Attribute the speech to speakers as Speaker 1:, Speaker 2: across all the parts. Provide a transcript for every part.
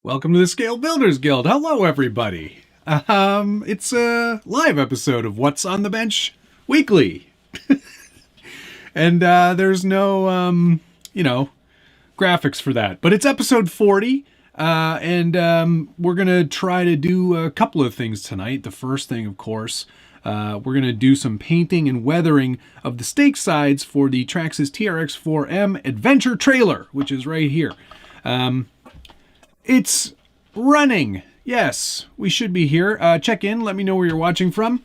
Speaker 1: Welcome to the Scale Builders Guild. Hello, everybody. It's a live episode of What's on the Bench Weekly. And there's no, graphics for that. But it's episode 40, and we're going to try to do a couple of things tonight. The first thing, of course, we're going to do some painting and weathering of the stake sides for the Traxxas TRX4M Adventure Trailer, which is right here. It's running. Yes, we should be here. Check in. Let me know where you're watching from.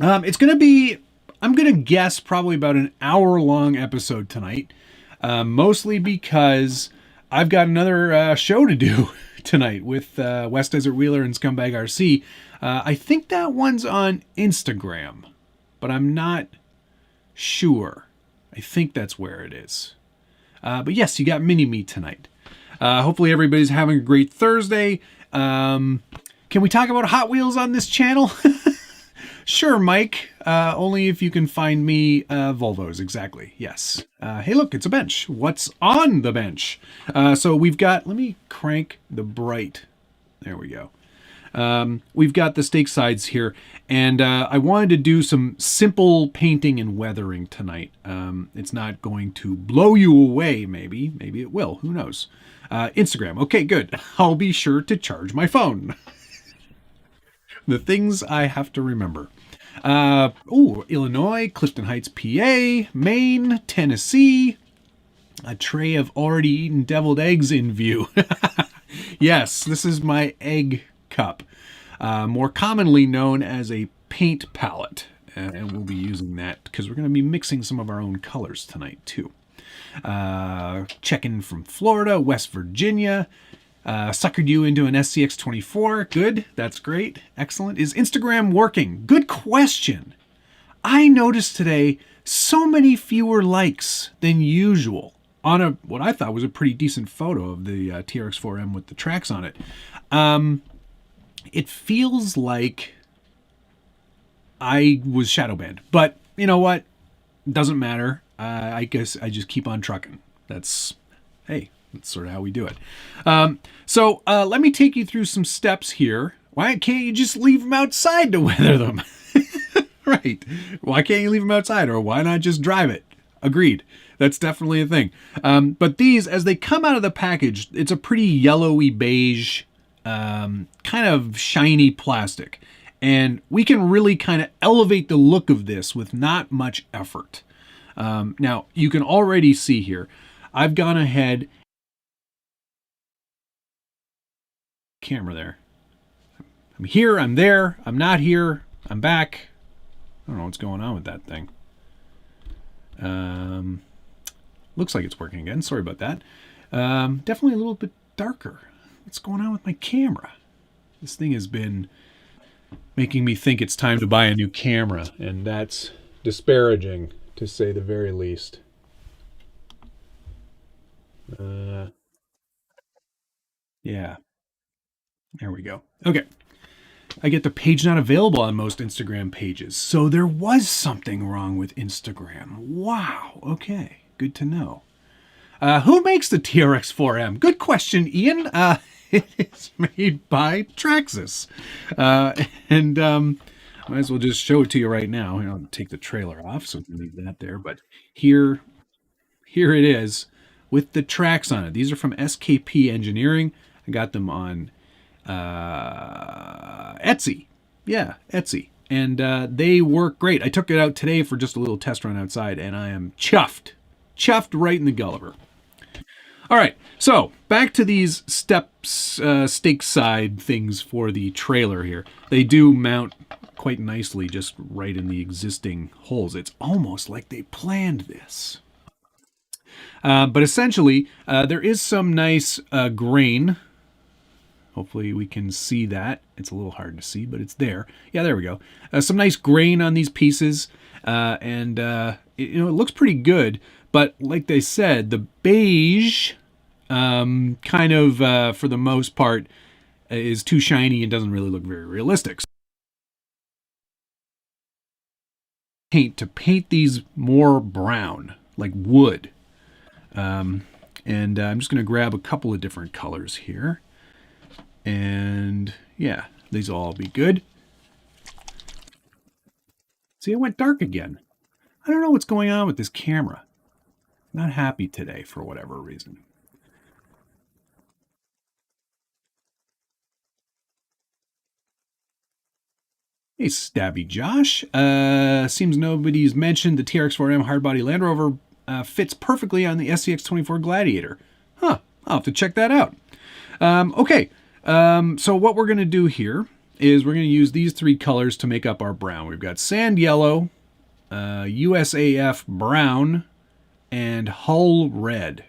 Speaker 1: It's going to be, I'm going to guess, probably about an hour-long episode tonight. Mostly because I've got another show to do tonight with West Desert Wheeler and Scumbag RC. I think that one's on Instagram, but I'm not sure. I think that's where it is. But yes, you got Mini-Me tonight. Hopefully everybody's having a great Thursday. Can we talk about Hot Wheels on this channel? Sure, Mike. Only if you can find me Volvos, exactly. Yes. Hey, look, it's a bench. What's on the bench? So we've got, let me crank the bright. There we go. We've got the stake sides here, and I wanted to do some simple painting and weathering tonight. It's not going to blow you away, maybe. Maybe it will. Who knows? Instagram. Okay, good. I'll be sure to charge my phone. The things I have to remember. Illinois, Clifton Heights, PA, Maine, Tennessee. A tray of already eaten deviled eggs in view. Yes, this is my egg cup. More commonly known as a paint palette. And we'll be using that because we're going to be mixing some of our own colors tonight too. Checking from Florida, West Virginia. Suckered you into an SCX24. Good. That's great. Excellent. Is Instagram working? Good question. I noticed today so many fewer likes than usual on what I thought was a pretty decent photo of the TRX4M with the tracks on it. It feels like I was shadow banned, but you know what? Doesn't matter. I guess I just keep on trucking. That's sort of how we do it. So let me take you through some steps here. Why can't you just leave them outside to weather them? Right. Why can't you leave them outside? Or why not just drive it? Agreed. That's definitely a thing. But these, as they come out of the package, it's a pretty yellowy beige, kind of shiny plastic. And we can really kind of elevate the look of this with not much effort. Now, you can already see here, I've gone ahead. Camera there. I'm here, I'm there, I'm not here, I'm back. I don't know what's going on with that thing. Looks like it's working again. Sorry about that. Definitely a little bit darker. What's going on with my camera? This thing has been making me think it's time to buy a new camera, and that's disparaging, to say the very least. Yeah. There we go. Okay. I get the page not available on most Instagram pages. So there was something wrong with Instagram. Wow. Okay. Good to know. Who makes the TRX4M? Good question, Ian. It is made by Traxxas. And might as well just show it to you right now. I'll take the trailer off, so we can leave that there. But here it is with the tracks on it. These are from SKP Engineering. I got them on Etsy. Yeah, Etsy. And they work great. I took it out today for just a little test run outside, and I am chuffed. Chuffed right in the Gulliver. All right, so back to these steps, stake side things for the trailer here. They do mount quite nicely just right in the existing holes. It's almost like they planned this. But essentially, there is some nice grain. Hopefully we can see that. It's a little hard to see, but it's there. Yeah, there we go. Some nice grain on these pieces, and it looks pretty good. But like they said, the beige, kind of for the most part, is too shiny and doesn't really look very realistic. To paint these more brown, like wood. And I'm just going to grab a couple of different colors here. And yeah, these will all be good. See, it went dark again. I don't know what's going on with this camera. Not happy today for whatever reason. Hey, Stabby Josh. Seems nobody's mentioned the TRX-4M hardbody Land Rover fits perfectly on the SCX-24 Gladiator. Huh, I'll have to check that out. Okay, so what we're going to do here is we're going to use these three colors to make up our brown. We've got sand yellow, USAF brown, and hull red.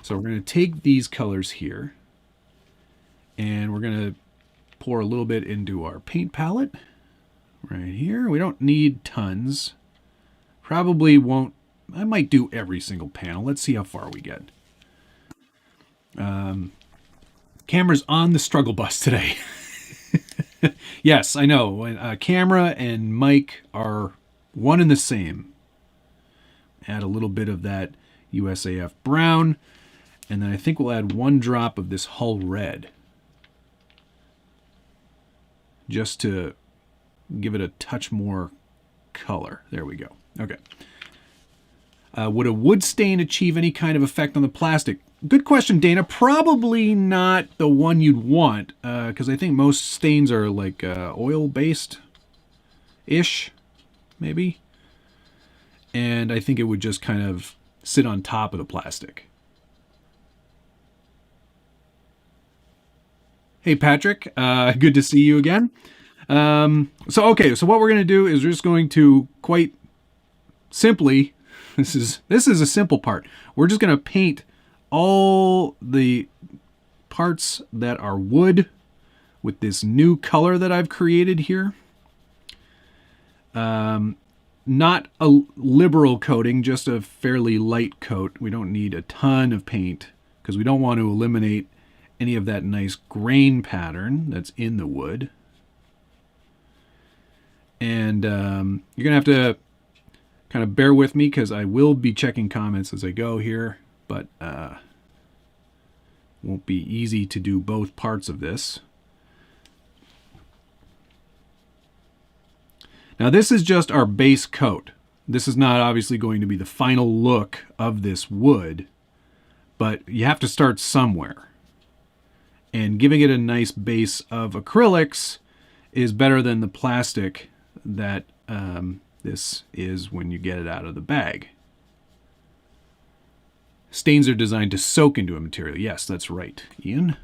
Speaker 1: So we're going to take these colors here, and we're going to pour a little bit into our paint palette right here. We don't need tons. Probably won't. I might do every single panel. Let's see how far we get. Camera's on the struggle bus today. Yes, I know. Camera and mic are one and the same. Add a little bit of that USAF brown, and then I think we'll add 1 drop of this hull red, just to give it a touch more color. There we go. Okay. Would a wood stain achieve any kind of effect on the plastic? Good question, Dana. Probably not the one you'd want, because I think most stains are like oil-based-ish, maybe. And I think it would just kind of sit on top of the plastic. Hey, Patrick. Good to see you again. So what we're going to do is we're just going to quite simply, this is a simple part. We're just going to paint all the parts that are wood with this new color that I've created here. Not a liberal coating, just a fairly light coat. We don't need a ton of paint because we don't want to eliminate any of that nice grain pattern that's in the wood. And you're going to have to kind of bear with me because I will be checking comments as I go here, but won't be easy to do both parts of this. Now this is just our base coat. This is not obviously going to be the final look of this wood, but you have to start somewhere. And giving it a nice base of acrylics is better than the plastic that this is when you get it out of the bag. Stains are designed to soak into a material. Yes, that's right, Ian.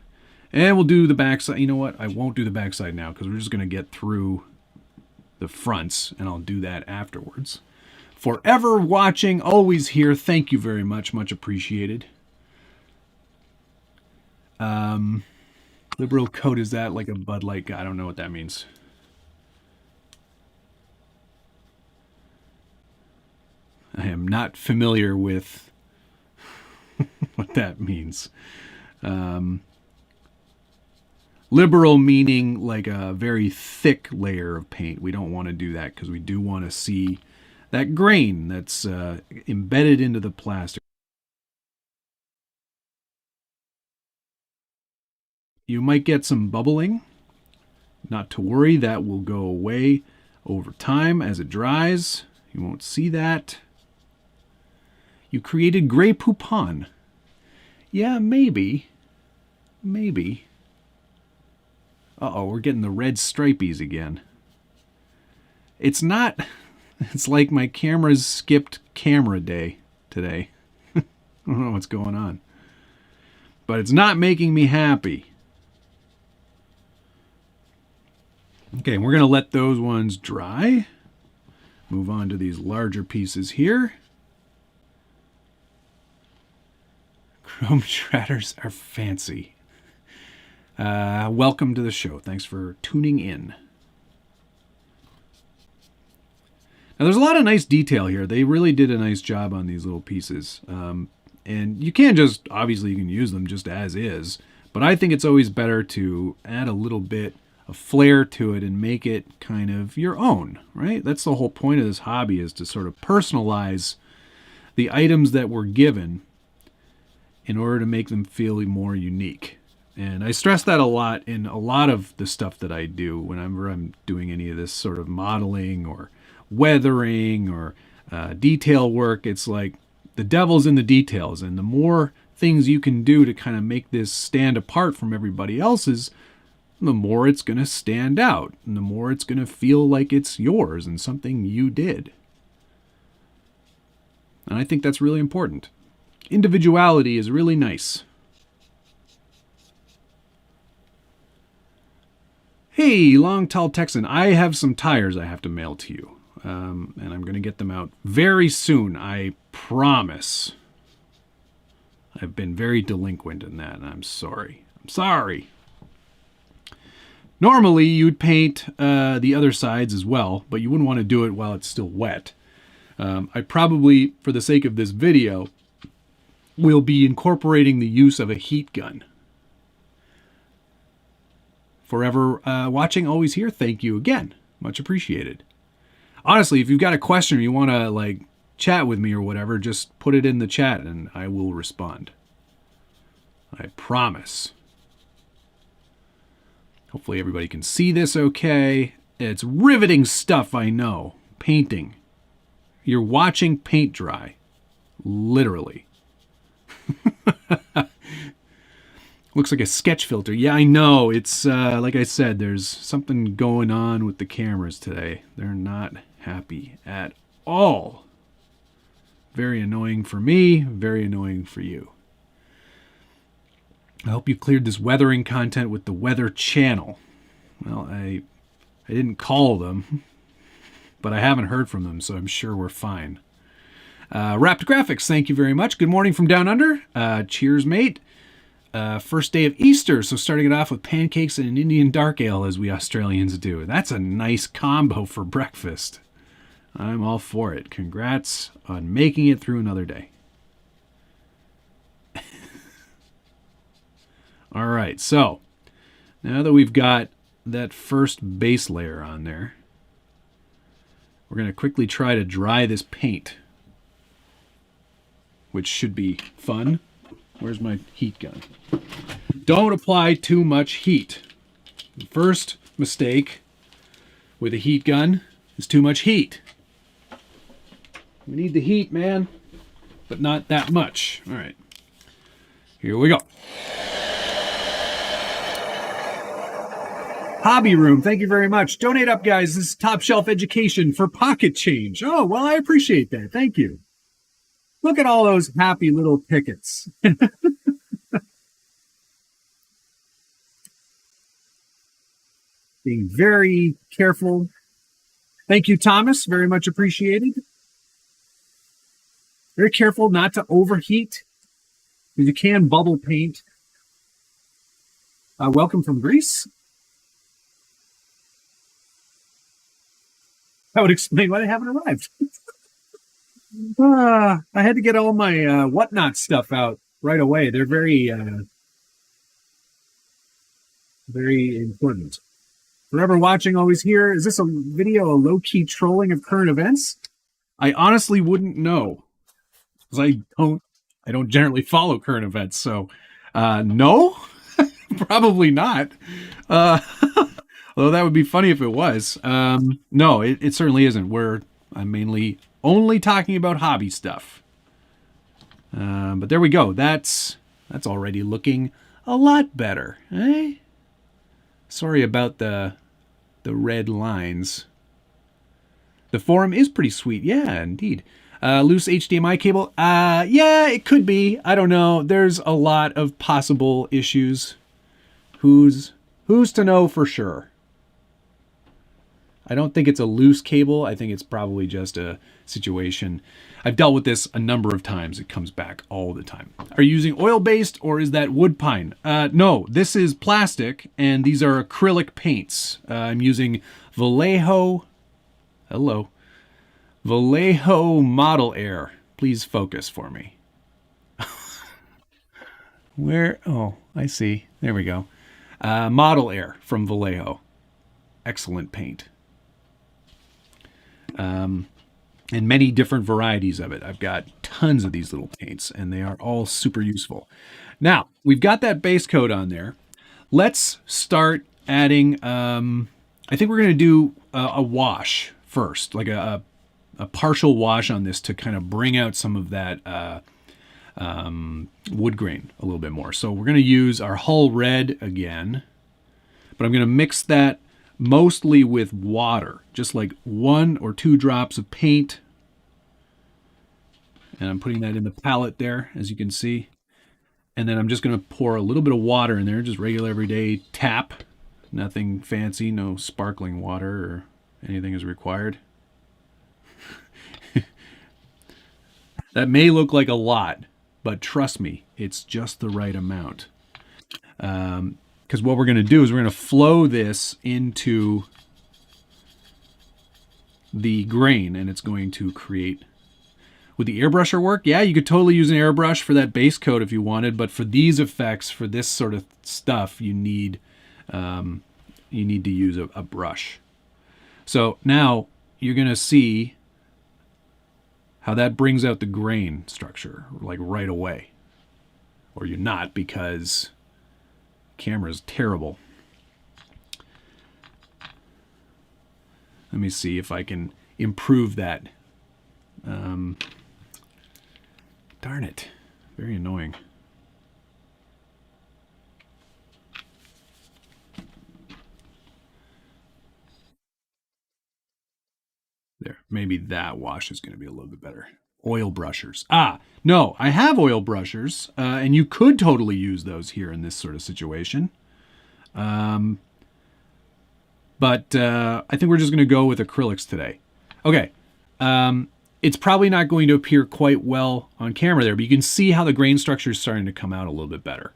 Speaker 1: And we'll do the backside. You know what? I won't do the backside now because we're just going to get through the fronts, and I'll do that afterwards. Forever watching, always here. Thank you very much. Much appreciated. Liberal coat, is that like a Bud Light guy? I don't know what that means. I am not familiar with what that means. Liberal meaning like a very thick layer of paint. We don't want to do that because we do want to see that grain that's embedded into the plastic. You might get some bubbling. Not to worry, that will go away over time as it dries. You won't see that. You created Grey Poupon. Yeah, maybe. Maybe. Uh-oh, we're getting the red stripies again. It's not... It's like my camera's skipped camera day today. I don't know what's going on. But it's not making me happy. Okay, we're going to let those ones dry. Move on to these larger pieces here. Chrome shredders are fancy. Welcome to the show. Thanks for tuning in. Now, there's a lot of nice detail here. They really did a nice job on these little pieces. And you can just, obviously you can use them just as is, but I think it's always better to add a little bit of flair to it and make it kind of your own, right? That's the whole point of this hobby, is to sort of personalize the items that we're given in order to make them feel more unique. And I stress that a lot in a lot of the stuff that I do whenever I'm doing any of this sort of modeling or weathering or detail work. It's like the devil's in the details, and the more things you can do to kind of make this stand apart from everybody else's, the more it's going to stand out, and the more it's going to feel like it's yours and something you did. And I think that's really important. Individuality is really nice. Hey, Long Tall Texan, I have some tires I have to mail to you. And I'm going to get them out very soon, I promise. I've been very delinquent in that, and I'm sorry. I'm sorry. Normally, you'd paint the other sides as well, but you wouldn't want to do it while it's still wet. I probably, for the sake of this video, will be incorporating the use of a heat gun. Forever watching, always here, thank you again. Much appreciated. Honestly, if you've got a question or you want to chat with me or whatever, just put it in the chat and I will respond. I promise. Hopefully everybody can see this okay. It's riveting stuff, I know. Painting. You're watching paint dry. Literally. Looks like a sketch filter. Yeah, I know. It's, like I said, there's something going on with the cameras today. They're not happy at all. Very annoying for me, very annoying for you. I hope you cleared this weathering content with the Weather Channel. Well, I didn't call them, but I haven't heard from them, so I'm sure we're fine. Wrapped Graphics, thank you very much. Good morning from down under. Cheers, mate. First day of Easter, so starting it off with pancakes and an Indian dark ale, as we Australians do. That's a nice combo for breakfast. I'm all for it. Congrats on making it through another day. All right, so now that we've got that first base layer on there, we're going to quickly try to dry this paint, which should be fun. Where's my heat gun? Don't apply too much heat. The first mistake with a heat gun is too much heat. We need the heat, man, but not that much. All right, here we go. Hobby Room, thank you very much. Donate up, guys. This is top shelf education for pocket change. Oh, well, I appreciate that. Thank you. Look at all those happy little tickets. Being very careful. Thank you, Thomas. Very much appreciated. Very careful not to overheat, because you can bubble paint. Welcome from Greece. That would explain why they haven't arrived. I had to get all my whatnot stuff out right away. They're very, very important. Forever watching, always here. Is this a video, a low-key trolling of current events? I honestly wouldn't know, because I don't generally follow current events. So, no, probably not. Although that would be funny if it was. No, it certainly isn't. I'm mainly only talking about hobby stuff. But there we go. That's already looking a lot better, eh? Sorry about the red lines. The forum is pretty sweet. Yeah, indeed. Loose HDMI cable. Yeah, it could be. I don't know. There's a lot of possible issues. Who's to know for sure? I don't think it's a loose cable. I think it's probably just a situation. I've dealt with this a number of times. It comes back all the time. Are you using oil-based or is that wood pine? No, this is plastic and these are acrylic paints. I'm using Vallejo. Hello. Vallejo Model Air. Please focus for me. Where? Oh, I see. There we go. Model Air from Vallejo. Excellent paint. And many different varieties of it. I've got tons of these little paints and they are all super useful. Now, we've got that base coat on there. let's start adding, I think we're going to do a wash first, like a partial wash on this to kind of bring out some of that wood grain a little bit more. So we're going to use our Hull Red again, but I'm going to mix that mostly with water, just like 1 or 2 drops of paint. And I'm putting that in the palette there, as you can see. And then I'm just going to pour a little bit of water in there, just regular everyday tap. Nothing fancy, no sparkling water or anything is required. That may look like a lot, but trust me, it's just the right amount. Because what we're going to do is we're going to flow this into the grain, and it's going to create... Would the airbrusher work? Yeah, you could totally use an airbrush for that base coat if you wanted, but for these effects, for this sort of stuff, you need to use a brush. So now you're going to see how that brings out the grain structure, like right away. Or you're not, because the camera's terrible. Let me see if I can improve that. Darn it. Very annoying. There. Maybe that wash is going to be a little bit better. Oil brushers. No, I have oil brushers, and you could totally use those here in this sort of situation. But I think we're just going to go with acrylics today. Okay. It's probably not going to appear quite well on camera there, but you can see how the grain structure is starting to come out a little bit better.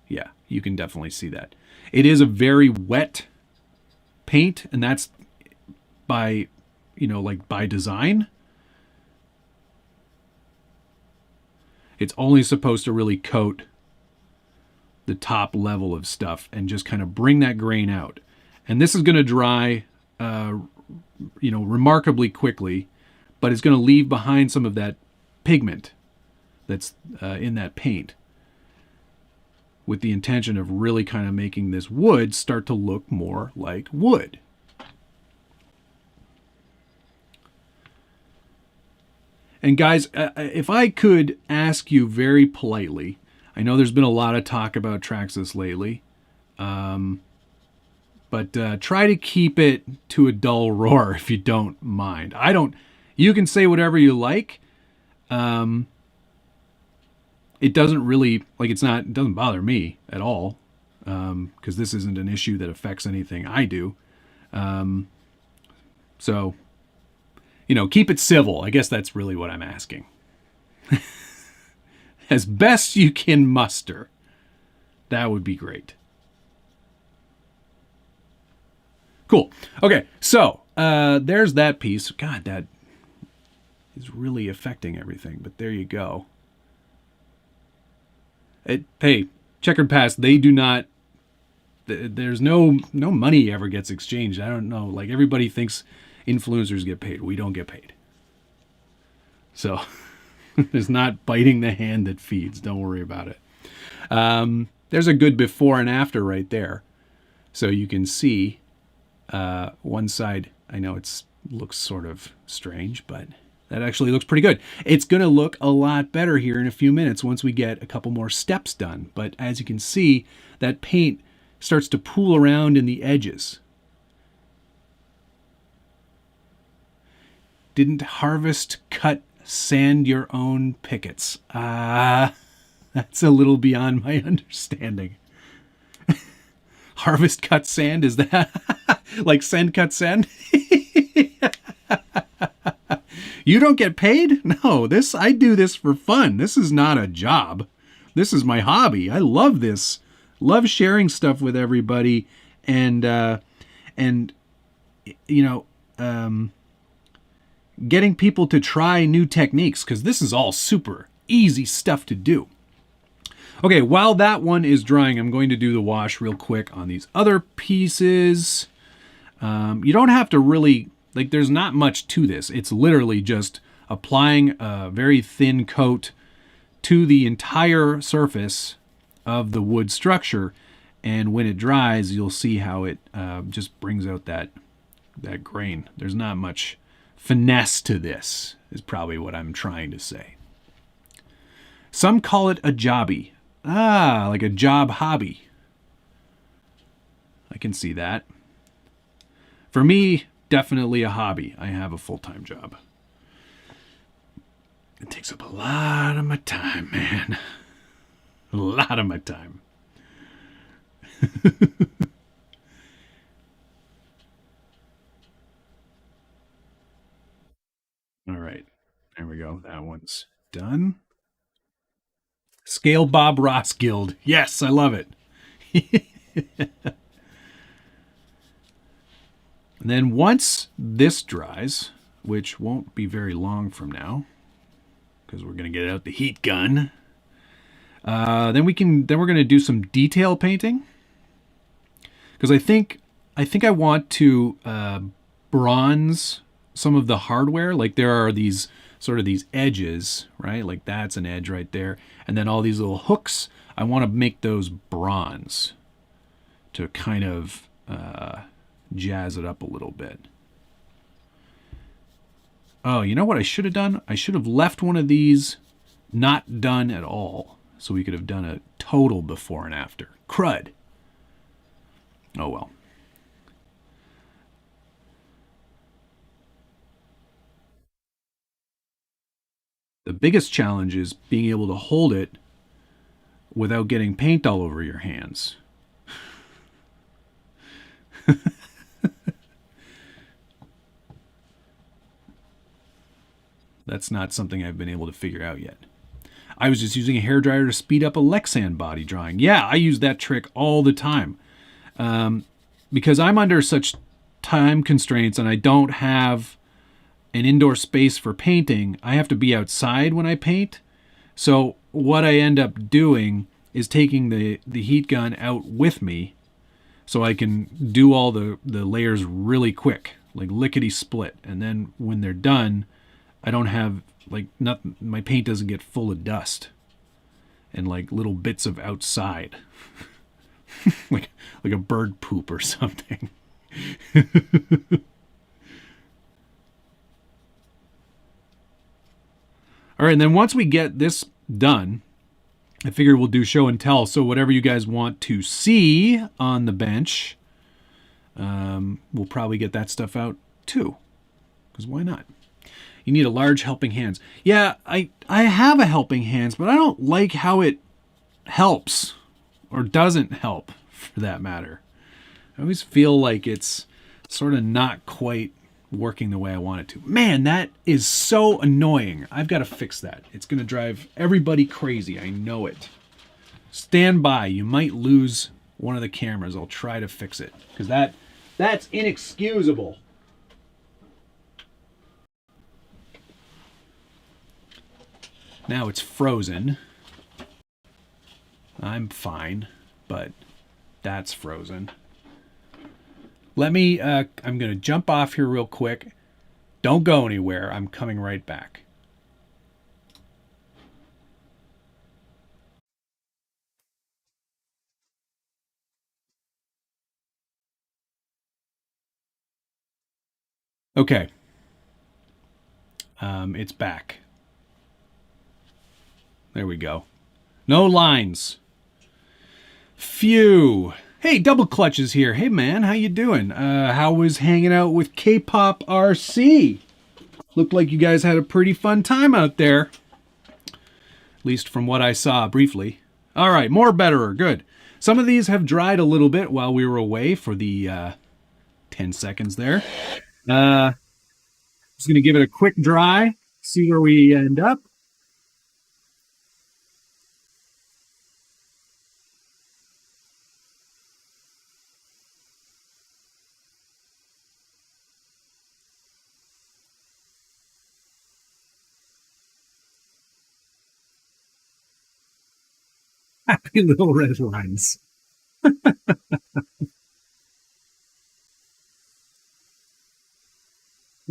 Speaker 1: Yeah, you can definitely see that. It is a very wet paint, and that's by, by design. It's only supposed to really coat the top level of stuff and just kind of bring that grain out. And this is going to dry remarkably quickly, but it's going to leave behind some of that pigment that's in that paint, with the intention of really kind of making this wood start to look more like wood. And guys, if I could ask you very politely, I know there's been a lot of talk about Traxxas lately, but try to keep it to a dull roar if you don't mind. You can say whatever you like. It doesn't really, it doesn't bother me at all, because this isn't an issue that affects anything I do. So, keep it civil. I guess that's really what I'm asking. As best you can muster. That would be great. Cool. Okay, so there's that piece. God, that is really affecting everything, but there you go. Hey, Checkered Past, they do not... There's no money ever gets exchanged. I don't know. Like, everybody thinks influencers get paid. We don't get paid. So, there's not biting the hand that feeds. Don't worry about it. There's a good before and after right there. So you can see one side. I know it looks sort of strange, but that actually looks pretty good. It's going to look a lot better here in a few minutes once we get a couple more steps done. But as you can see, that paint starts to pool around in the edges. Didn't harvest, cut, sand your own pickets. That's a little beyond my understanding. Harvest, cut, sand, is that like send, cut, send? You don't get paid? No, I do this for fun. This is not a job. This is my hobby. I love this. Love sharing stuff with everybody, and getting people to try new techniques, because this is all super easy stuff to do. Okay, while that one is drying, I'm going to do the wash real quick on these other pieces. You don't have to really, there's not much to this. It's literally just applying a very thin coat to the entire surface of the wood structure. And when it dries, you'll see how it just brings out that grain. There's not much finesse to this, is probably what I'm trying to say. Some call it a jobby. Ah, like a job hobby. I can see that. For me, definitely a hobby. I have a full-time job. It takes up a lot of my time, man. A lot of my time. All right. There we go. That one's done. Scale Bob Ross Guild. Yes, I love it. And then once this dries, which won't be very long from now, because we're going to get out the heat gun, then we're going to do some detail painting. Because I think I want to bronze some of the hardware. Like there are these sort of these edges, right? Like that's an edge right there. And then all these little hooks, I want to make those bronze to kind of jazz it up a little bit. Oh, you know what I should have done? I should have left one of these not done at all, so we could have done a total before and after. Crud. Oh well. The biggest challenge is being able to hold it without getting paint all over your hands. That's not something I've been able to figure out yet. I was just using a hairdryer to speed up a Lexan body drawing. Yeah, I use that trick all the time. Because I'm under such time constraints and I don't have an indoor space for painting, I have to be outside when I paint. So what I end up doing is taking the heat gun out with me so I can do all the layers really quick, like lickety split. And then when they're done, I don't have like nothing, my paint doesn't get full of dust and like little bits of outside. like a bird poop or something. All right, and then once we get this done, I figure we'll do show and tell. So whatever you guys want to see on the bench, we'll probably get that stuff out too. Because why not? You need a large helping hands. Yeah, I have a helping hands, but I don't like how it helps or doesn't help, for that matter. I always feel like it's sort of not quite working the way I want it to. Man, that is so annoying. I've got to fix that. It's going to drive everybody crazy. I know it. Stand by. You might lose one of the cameras. I'll try to fix it because that's inexcusable. Now it's frozen. I'm fine, but that's frozen. Let me, I'm going to jump off here real quick. Don't go anywhere. I'm coming right back. Okay. It's back. There we go. No lines. Phew. Hey, Double Clutch is here. Hey, man, how you doing? How was hanging out with K-Pop RC? Looked like you guys had a pretty fun time out there. At least from what I saw briefly. All right, more betterer. Good. Some of these have dried a little bit while we were away for the 10 seconds there. Just going to give it a quick dry, see where we end up. Happy little red lines.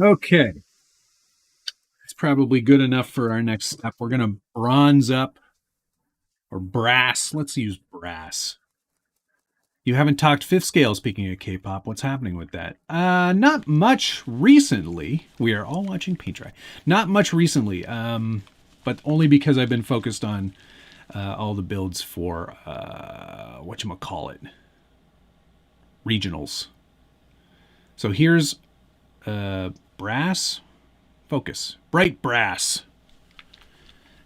Speaker 1: Okay. It's probably good enough for our next step. We're going to bronze up or brass. Let's use brass. You haven't talked fifth scale, speaking of K-pop. What's happening with that? Not much recently. We are all watching paint dry. Not much recently, but only because I've been focused on all the builds for, whatchamacallit, regionals. So here's brass. Focus. Bright brass.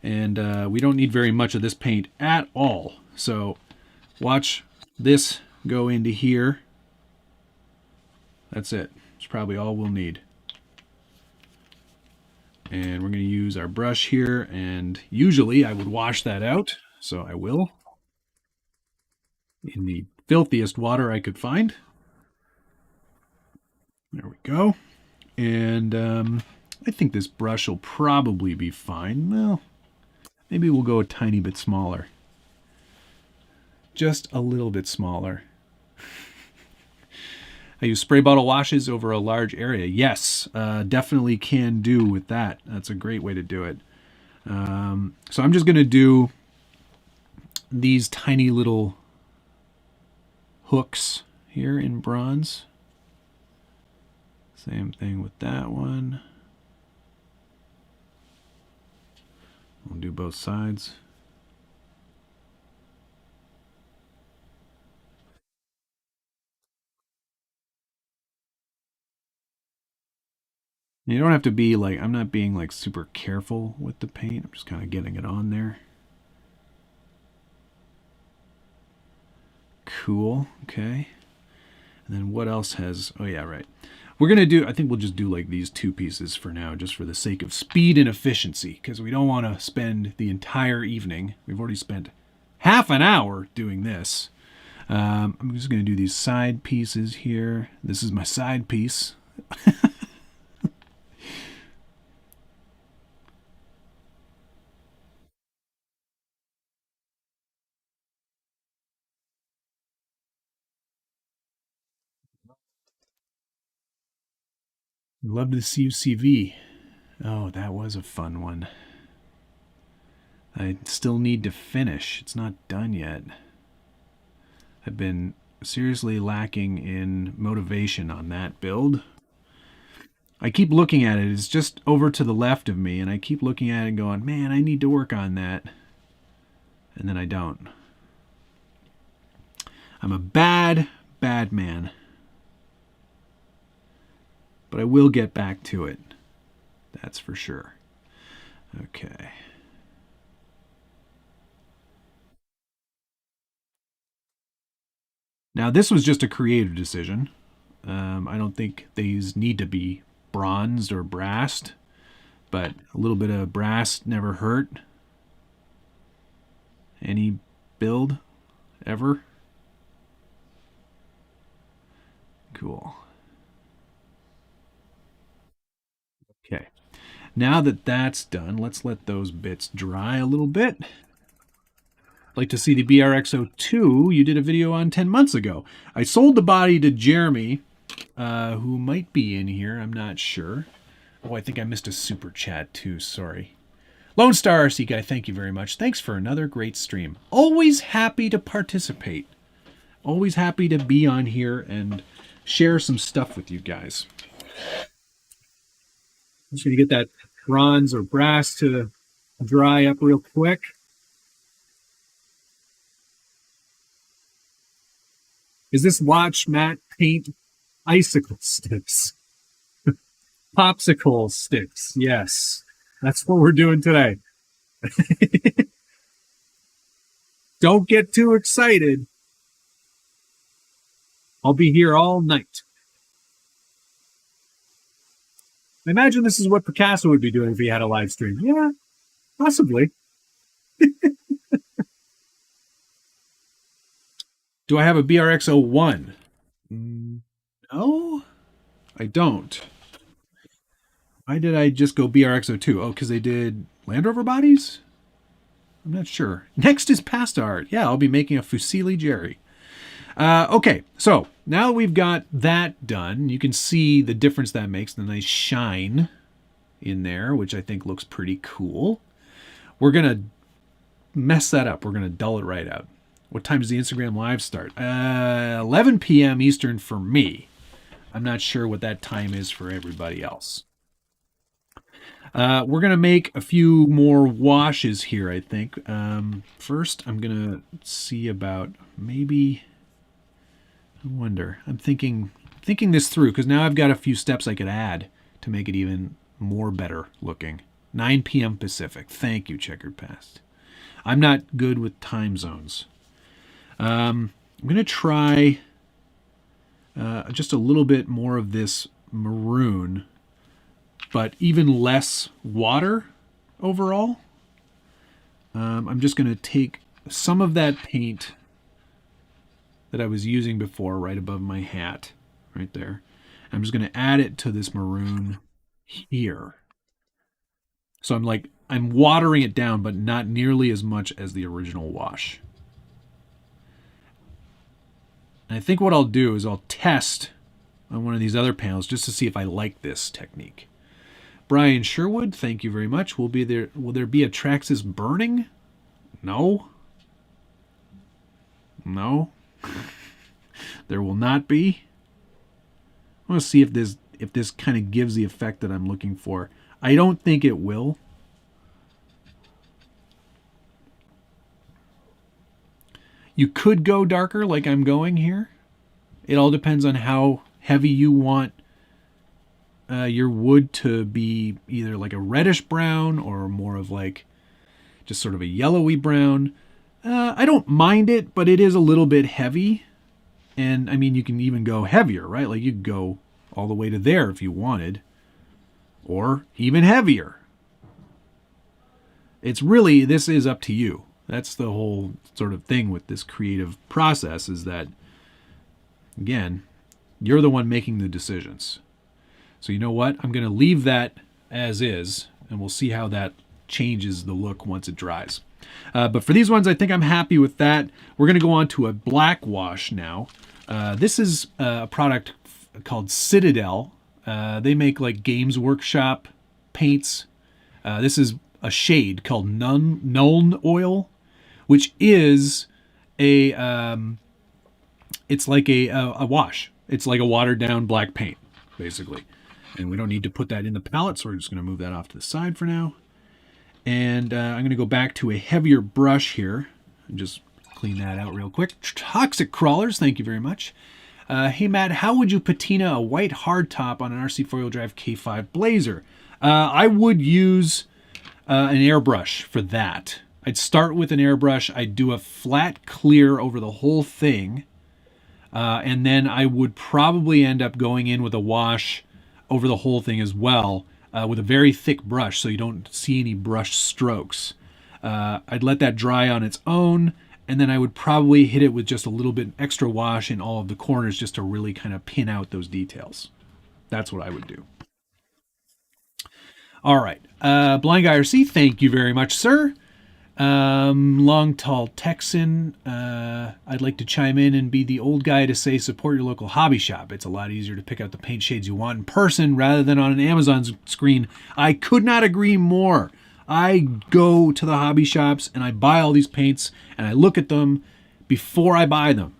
Speaker 1: And we don't need very much of this paint at all. So watch this go into here. That's it. It's probably all we'll need. And we're going to use our brush here. And usually I would wash that out. So I will. In the filthiest water I could find. There we go. And I think this brush will probably be fine. Well, maybe we'll go a tiny bit smaller. Just a little bit smaller. I use spray bottle washes over a large area. Yes, definitely can do with that. That's a great way to do it. So I'm just going to do these tiny little hooks here in bronze. Same thing with that one. We'll do both sides. You don't have to be like, I'm not being like super careful with the paint. I'm just kind of getting it on there. Cool. Okay. And then what else has, oh yeah, right. We're going to do, I think we'll just do like these two pieces for now, just for the sake of speed and efficiency, because we don't want to spend the entire evening. We've already spent half an hour doing this. I'm just going to do these side pieces here. This is my side piece. Love to see UCV. Oh, that was a fun one. I still need to finish. It's not done yet. I've been seriously lacking in motivation on that build. I keep looking at it. It's just over to the left of me, and I keep looking at it and going, man, I need to work on that. And then I don't. I'm a bad, bad man. But I will get back to it. That's for sure. Okay. Now, this was just a creative decision. I don't think these need to be bronzed or brassed, but a little bit of brass never hurt. Any build ever? Cool. Okay. Now that that's done, let's let those bits dry a little bit. I'd like to see the BRX02 you did a video on 10 months ago. I sold the body to Jeremy, who might be in here. I'm not sure. Oh, I think I missed a super chat too. Sorry. Lone Star RC Guy, thank you very much. Thanks for another great stream. Always happy to participate. Always happy to be on here and share some stuff with you guys. I'm just going to get that bronze or brass to dry up real quick. Is this watch matte paint icicle sticks? Popsicle sticks, yes. That's what we're doing today. Don't get too excited. I'll be here all night. I imagine this is what Picasso would be doing if he had a live stream. Yeah, possibly. Do I have a BRX01? No, I don't. Why did I just go BRX02? Oh, because they did Land Rover bodies? I'm not sure. Next is pasta art. Yeah, I'll be making a Fusilli Jerry. Okay, so now we've got that done. You can see the difference that makes, the nice shine in there, which I think looks pretty cool. We're going to mess that up. We're going to dull it right out. What time does the Instagram Live start? 11 p.m. Eastern for me. I'm not sure what that time is for everybody else. We're going to make a few more washes here, I think. First, I'm going to see about maybe... I wonder. I'm thinking this through, because now I've got a few steps I could add to make it even more better looking. 9 p.m. Pacific. Thank you, Checkered Past. I'm not good with time zones. I'm going to try just a little bit more of this maroon, but even less water overall. I'm just going to take some of that paint that I was using before right above my hat, right there. I'm just going to add it to this maroon here. So I'm watering it down, but not nearly as much as the original wash. And I think what I'll do is I'll test on one of these other panels just to see if I like this technique. Brian Sherwood, thank you very much. Will there be a Traxxas burning? No. No. There will not be. I want to see if this kind of gives the effect that I'm looking for. I don't think it will. You could go darker like I'm going here. It all depends on how heavy you want your wood to be, either like a reddish brown or more of like just sort of a yellowy brown. I don't mind it, but it is a little bit heavy. And I mean, you can even go heavier, right? Like you could go all the way to there if you wanted, or even heavier. It's really, this is up to you. That's the whole sort of thing with this creative process, is that, again, you're the one making the decisions. So you know what? I'm going to leave that as is, and we'll see how that changes the look once it dries. But for these ones, I think I'm happy with that. We're going to go on to a black wash now. This is a product called Citadel. They make like Games Workshop paints. This is a shade called Nuln Oil, which is it's like a wash. It's like a watered down black paint, basically. And we don't need to put that in the palette, so we're just going to move that off to the side for now. And I'm going to go back to a heavier brush here and just clean that out real quick. Toxic Crawlers, thank you very much. Hey, Matt, how would you patina a white hardtop on an RC 4-wheel drive K5 Blazer? I would use an airbrush for that. I'd start with an airbrush. I'd do a flat clear over the whole thing. And then I would probably end up going in with a wash over the whole thing as well, with a very thick brush so you don't see any brush strokes. I'd let that dry on its own, and then I would probably hit it with just a little bit extra wash in all of the corners just to really kind of pin out those details. That's what I would do. All right. Blind Guy RC, thank you very much, sir. Long Tall Texan, I'd like to chime in and be the old guy to say support your local hobby shop. It's a lot easier to pick out the paint shades you want in person rather than on an Amazon screen. I could not agree more. I go to the hobby shops and I buy all these paints and I look at them before I buy them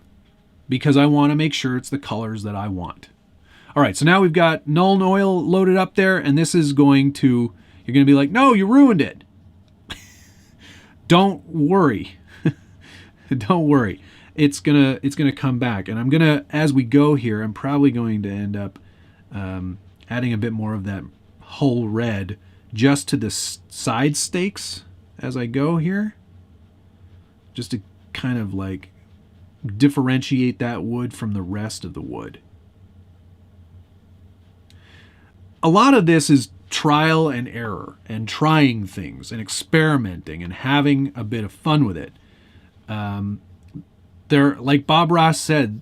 Speaker 1: because I want to make sure it's the colors that I want. All right, so now we've got Nuln Oil loaded up there, and this is going to, you're going to be like, no, you ruined it. Don't worry. Don't worry. It's gonna come back, and I'm gonna, as we go here, I'm probably going to end up adding a bit more of that hull red just to the side stakes as I go here, just to kind of like differentiate that wood from the rest of the wood. A lot of this is trial and error and trying things and experimenting and having a bit of fun with it. There, like Bob Ross said,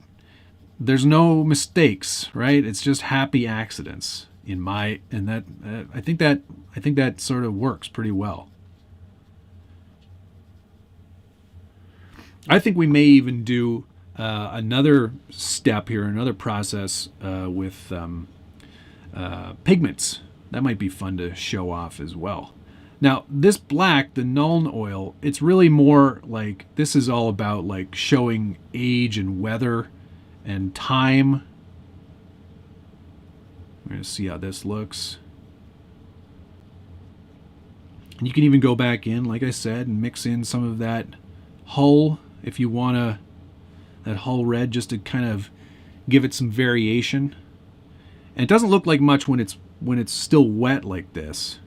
Speaker 1: there's no mistakes, right? It's just happy accidents. I think that sort of works pretty well. I think we may even do another step here, another process with pigments. That might be fun to show off as well. Now, this black, the Nuln oil, it's really more like, this is all about like showing age and weather and time. We're going to see how this looks. And you can even go back in, like I said, and mix in some of that hull if you want to, that hull red, just to kind of give it some variation. And it doesn't look like much when it's still wet like this.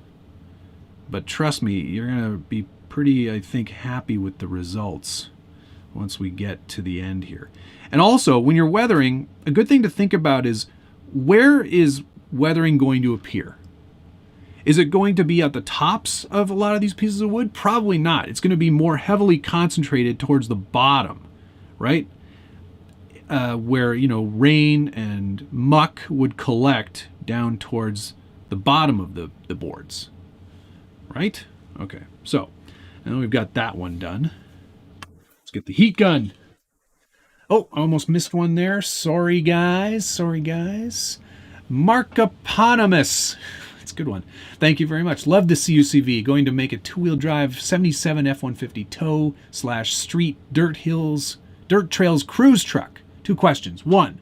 Speaker 1: But trust me, you're going to be pretty, I think, happy with the results once we get to the end here. And also, when you're weathering, a good thing to think about is, where is weathering going to appear? Is it going to be at the tops of a lot of these pieces of wood? Probably not. It's going to be more heavily concentrated towards the bottom, right? Where, you know, rain and muck would collect down towards the bottom of the boards, right? Okay, so now we've got that one done. Let's get the heat gun. Oh, I almost missed one there. Sorry, guys. Sorry, guys. Markoponymous. That's a good one. Thank you very much. Love the CUCV. Going to make a two-wheel drive 77 F-150 tow / street dirt trails cruise truck. 2 questions. 1,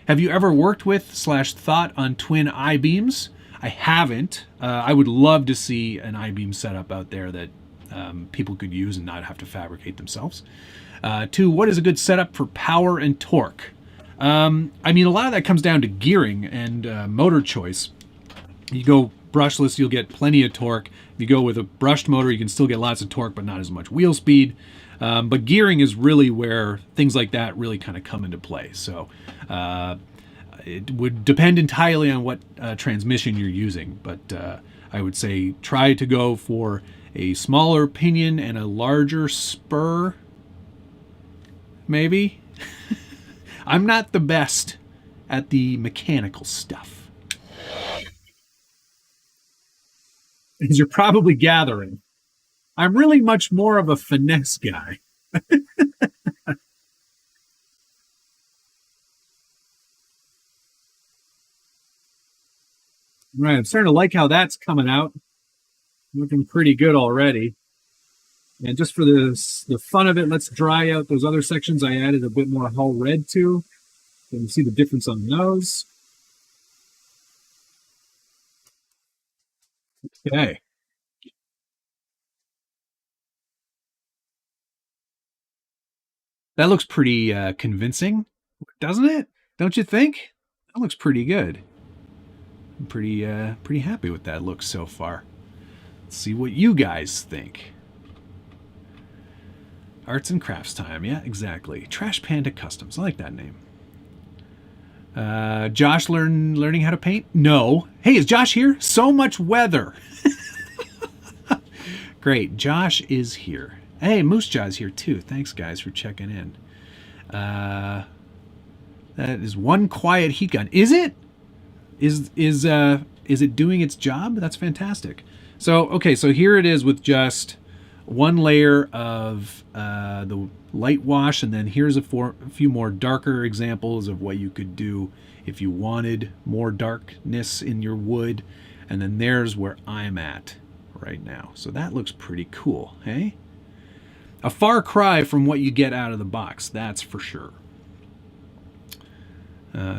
Speaker 1: have you ever worked with / thought on twin I-beams? I haven't. I would love to see an I-beam setup out there that people could use and not have to fabricate themselves. 2, what is a good setup for power and torque? I mean, a lot of that comes down to gearing and motor choice. You go brushless, you'll get plenty of torque. If you go with a brushed motor, you can still get lots of torque, but not as much wheel speed. But gearing is really where things like that really kind of come into play. So it would depend entirely on what transmission you're using. But I would say try to go for a smaller pinion and a larger spur, maybe. I'm not the best at the mechanical stuff, as you're probably gathering. I'm really much more of a finesse guy. Right, I'm starting to like how that's coming out. Looking pretty good already. And just for the fun of it, let's dry out those other sections I added a bit more hull red to. You can see the difference on those. Okay. That looks pretty convincing, doesn't it? Don't you think? That looks pretty good. I'm pretty happy with that look so far. Let's see what you guys think. Arts and crafts time. Yeah, exactly. Trash Panda Customs. I like that name. Josh learning how to paint? No. Hey, is Josh here? So much weather. Great. Josh is here. Hey, Moose Jaw's here too. Thanks, guys, for checking in. That is one quiet heat gun. Is it? Is it doing its job? That's fantastic. So, okay, so here it is with just one layer of the light wash, and then here's a few more darker examples of what you could do if you wanted more darkness in your wood. And then there's where I'm at right now. So that looks pretty cool, hey? A far cry from what you get out of the box, that's for sure.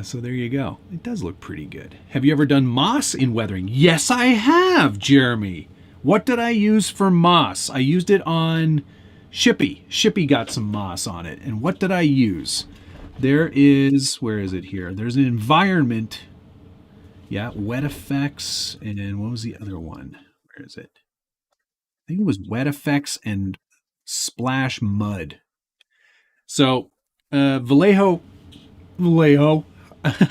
Speaker 1: So there you go. It does look pretty good. Have you ever done moss in weathering? Yes, I have, Jeremy. What did I use for moss? I used it on Shippy. Shippy got some moss on it. And what did I use? There is, where is it here? There's an environment. Yeah, wet effects. And what was the other one? Where is it? I think it was wet effects and splash mud. So Vallejo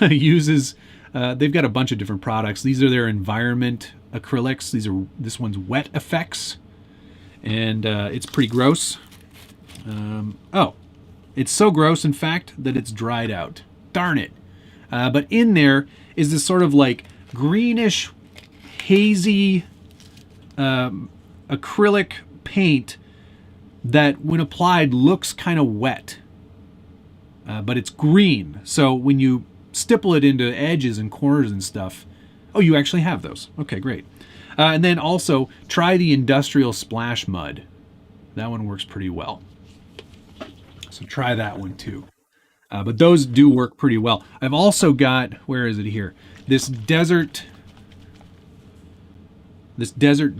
Speaker 1: uses, they've got a bunch of different products. These are their environment acrylics. This one's wet effects, and it's pretty gross. Oh, it's so gross, in fact, that it's dried out. Darn it. But in there is this sort of like greenish, hazy acrylic paint that when applied looks kind of wet. But it's green. So when you stipple it into edges and corners and stuff, oh, you actually have those. Okay, great. And then also try the industrial splash mud. That one works pretty well. So try that one too. But those do work pretty well. I've also got, where is it here? This desert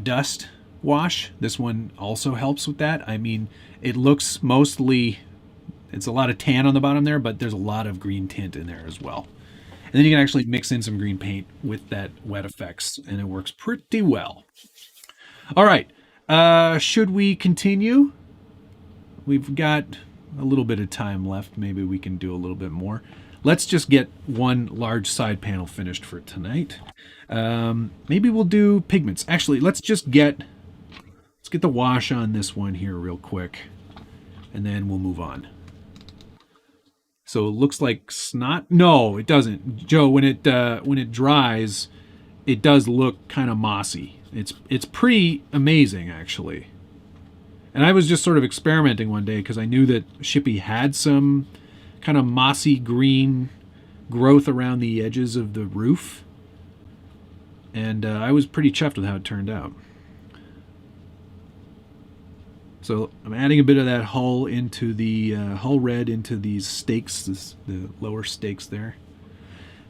Speaker 1: dust wash. This one also helps with that. I mean, it looks mostly, it's a lot of tan on the bottom there, but there's a lot of green tint in there as well. And then you can actually mix in some green paint with that wet effects, and it works pretty well. All right, should we continue? We've got a little bit of time left. Maybe we can do a little bit more. Let's just get one large side panel finished for tonight. Maybe we'll do pigments. Actually, let's get the wash on this one here real quick, and then we'll move on. So it looks like snot. No, it doesn't, Joe. When it dries, it does look kind of mossy. It's pretty amazing, actually. And I was just sort of experimenting one day because I knew that Shippy had some kind of mossy green growth around the edges of the roof. And I was pretty chuffed with how it turned out. So I'm adding a bit of that hull into the hull red into these stakes, the lower stakes there.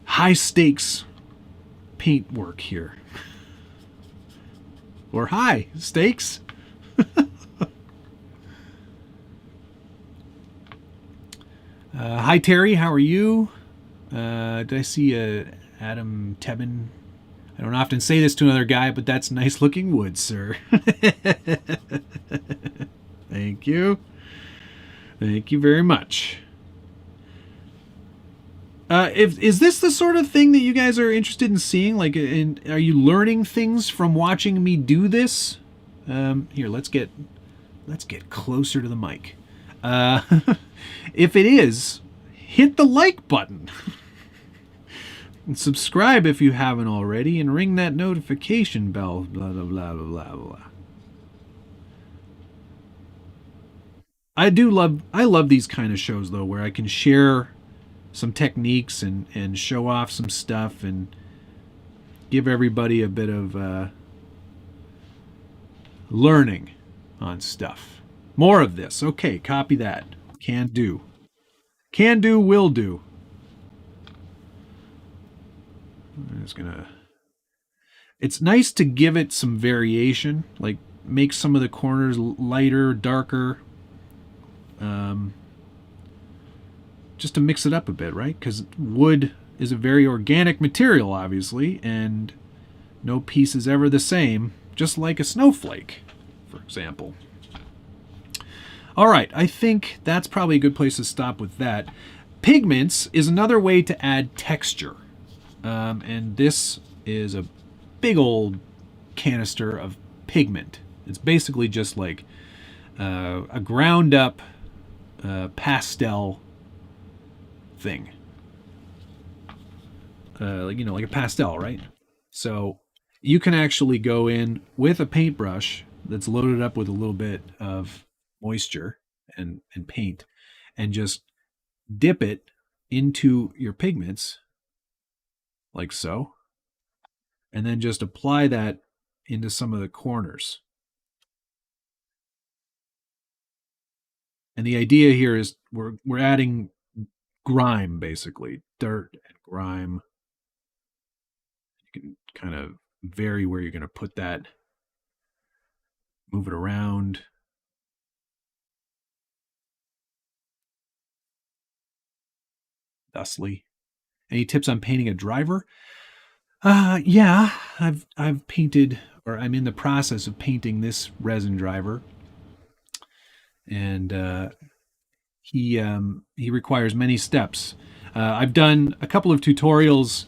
Speaker 1: High stakes paint work here. Or high stakes. Hi Terry, how are you? Did I see Adam Tebben? I don't often say this to another guy, but that's nice looking wood, sir. Thank you. Thank you very much. Is this the sort of thing that you guys are interested in seeing? Like, are you learning things from watching me do this? Here, let's get closer to the mic. If it is, hit the like button. And subscribe if you haven't already, and ring that notification bell. Blah, blah, blah, blah, blah. I love these kind of shows, though, where I can share some techniques and show off some stuff and give everybody a bit of learning on stuff. More of this. Okay, copy that. Can do. Can do, will do. I'm just gonna... It's nice to give it some variation, like make some of the corners lighter, darker, just to mix it up a bit, right? Because wood is a very organic material, obviously, and no piece is ever the same, just like a snowflake, for example. All right, I think that's probably a good place to stop with that. Pigments is another way to add texture. And this is a big old canister of pigment. It's basically just like a ground up pastel thing. Like a pastel, right? So you can actually go in with a paintbrush that's loaded up with a little bit of moisture and paint, and just dip it into your pigments like so, and then just apply that into some of the corners. And the idea here is we're adding grime, basically dirt and grime. You can kind of vary where you're going to put that, move it around. Thusly. Any tips on painting a driver? Yeah, I've painted, or I'm in the process of painting this resin driver, and he requires many steps. I've done a couple of tutorials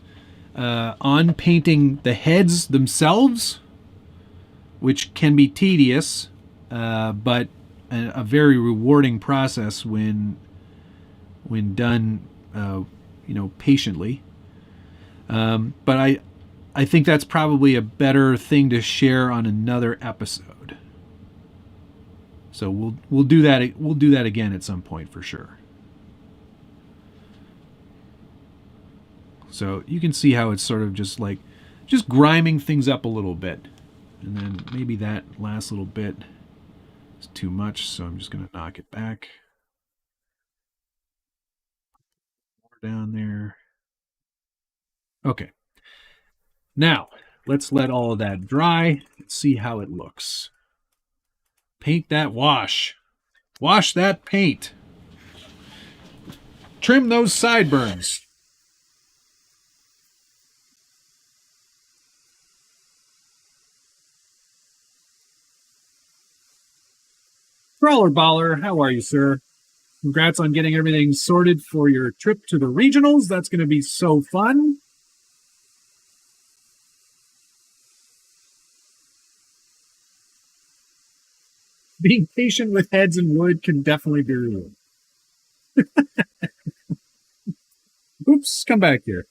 Speaker 1: on painting the heads themselves, which can be tedious, but a very rewarding process when done, patiently. But I think that's probably a better thing to share on another episode. So we'll do that. We'll do that again at some point for sure. So you can see how it's sort of just griming things up a little bit. And then maybe that last little bit is too much, so I'm just going to knock it back. More down there. Okay. Now, let's let all of that dry and see how it looks. Paint that wash. Wash that paint. Trim those sideburns. Brawler Baller, how are you, sir? Congrats on getting everything sorted for your trip to the regionals. That's going to be so fun. Being patient with heads and wood can definitely be ruined. Oops, come back here.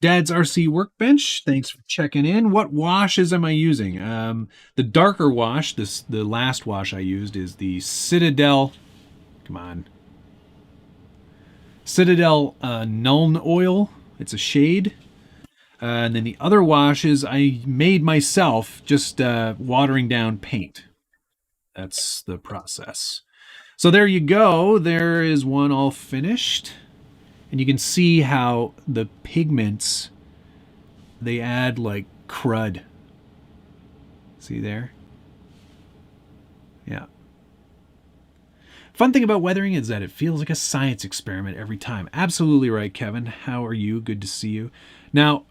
Speaker 1: Dad's RC Workbench, thanks for checking in. What washes am I using? The darker wash, the last wash I used is the Citadel. Come on. Citadel Nuln Oil. It's a shade. And then the other washes I made myself, just watering down paint. That's the process. So there you go. There is one all finished. And you can see how the pigments, they add like crud. See there? Yeah. Fun thing about weathering is that it feels like a science experiment every time. Absolutely right, Kevin. How are you? Good to see you. Now,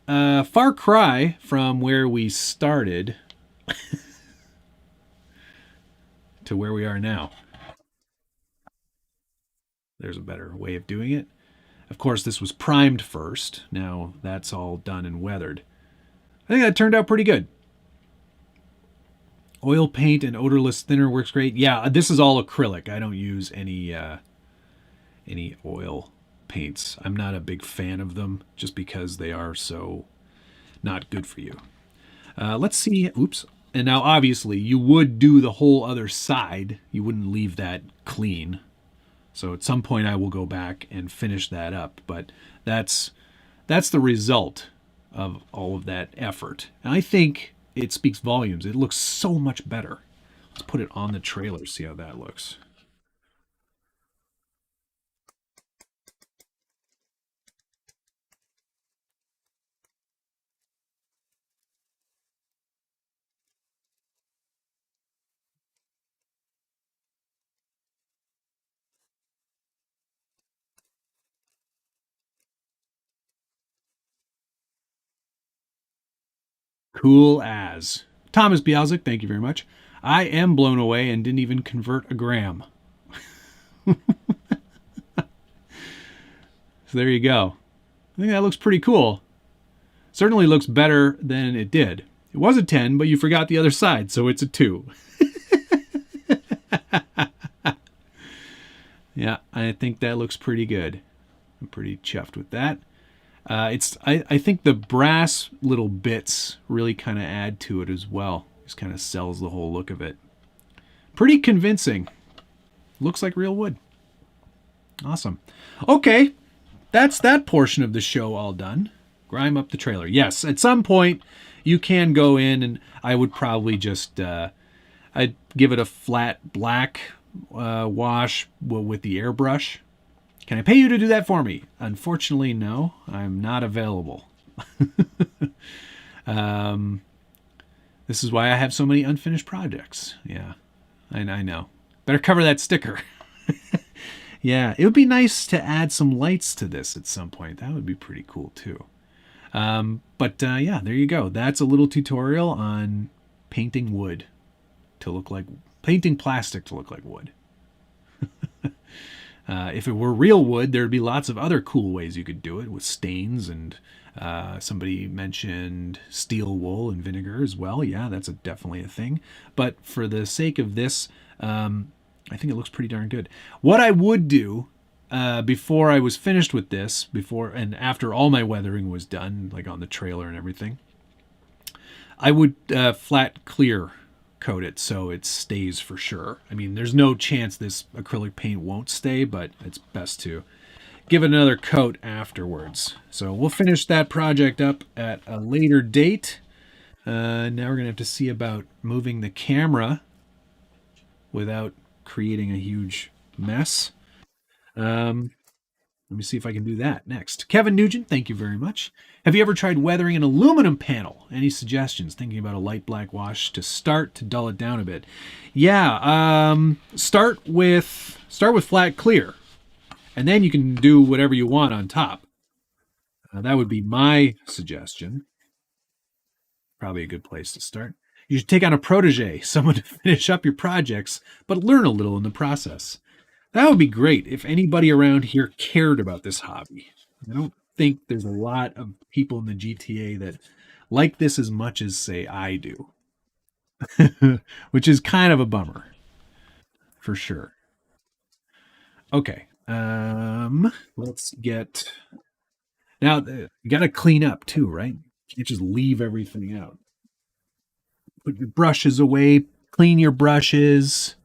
Speaker 1: far cry from where we started to where we are now. There's a better way of doing it. Of course, this was primed first. Now that's all done and weathered. I think that turned out pretty good. Oil paint and odorless thinner works great. Yeah, this is all acrylic. I don't use any oil paints. I'm not a big fan of them just because they are so not good for you. Let's see. Oops. And now obviously you would do the whole other side. You wouldn't leave that clean. So at some point I will go back and finish that up. But that's the result of all of that effort. And I think it speaks volumes. It looks so much better. Let's put it on the trailer, see how that looks. Cool as. Thomas Bialzik, thank you very much. I am blown away and didn't even convert a gram. So there you go. I think that looks pretty cool. Certainly looks better than it did. It was a 10, but you forgot the other side, so it's a 2. Yeah, I think that looks pretty good. I'm pretty chuffed with that. I think the brass little bits really kind of add to it as well. Just kind of sells the whole look of it. Pretty convincing. Looks like real wood. Awesome. Okay, that's that portion of the show all done. Grime up the trailer. Yes, at some point you can go in and I would probably just I'd give it a flat black wash with the airbrush. Can I pay you to do that for me? Unfortunately, no. I'm not available. This is why I have so many unfinished projects. Yeah, I know. Better cover that sticker. Yeah, it would be nice to add some lights to this at some point. That would be pretty cool too. Yeah, there you go. That's a little tutorial on painting wood to look like, painting plastic to look like wood. If it were real wood, there'd be lots of other cool ways you could do it with stains, and somebody mentioned steel wool and vinegar as well. Yeah, that's definitely a thing. But for the sake of this, I think it looks pretty darn good. What I would do, before I was finished with this, before and after all my weathering was done, like on the trailer and everything, I would flat clear coat it so it stays for sure. I mean, there's no chance this acrylic paint won't stay, but it's best to give it another coat afterwards. So we'll finish that project up at a later date. Now we're going to have to see about moving the camera without creating a huge mess. Let me see if I can do that next. Kevin Nugent, thank you very much. Have you ever tried weathering an aluminum panel? Any suggestions? Thinking about a light black wash to start to dull it down a bit. Yeah, start with flat clear, and then you can do whatever you want on top. That would be my suggestion. Probably a good place to start. You should take on a protege, someone to finish up your projects, but learn a little in the process. That would be great if anybody around here cared about this hobby. I don't think there's a lot of people in the GTA that like this as much as, say, I do. Which is kind of a bummer. For sure. Okay. Let's get... Now, you got to clean up too, right? You can't just leave everything out. Put your brushes away. Clean your brushes.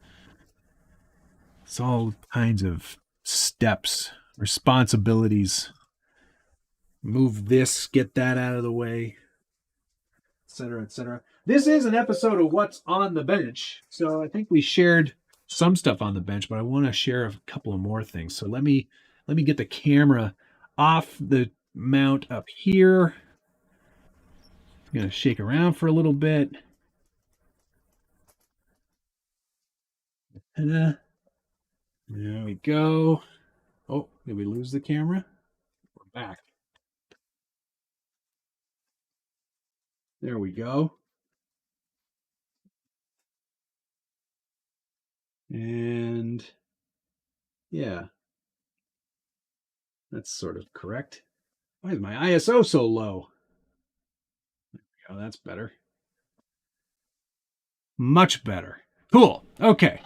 Speaker 1: It's all kinds of steps, responsibilities. Move this, get that out of the way, etc., etc. This is an episode of What's on the Bench. So I think we shared some stuff on the bench, but I want to share a couple of more things. So let me get the camera off the mount up here. I'm going to shake around for a little bit. There we go. Oh, did we lose the camera? We're back. There we go. And yeah, that's sort of correct. Why is my ISO so low? Oh, that's better. Much better. Cool. Okay.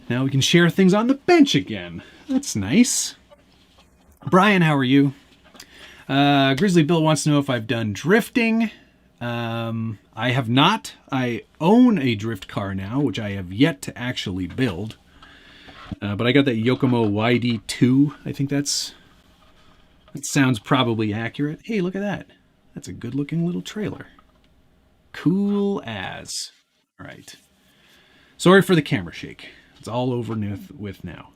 Speaker 1: Now we can share things on the bench again. That's nice. Brian, how are you? Grizzly Bill wants to know if I've done drifting. I have not. I own a drift car now, which I have yet to actually build. But I got that Yokomo YD2. I think that sounds probably accurate. Hey, look at that. That's a good looking little trailer. Cool as. All right. Sorry for the camera shake. It's all over with now.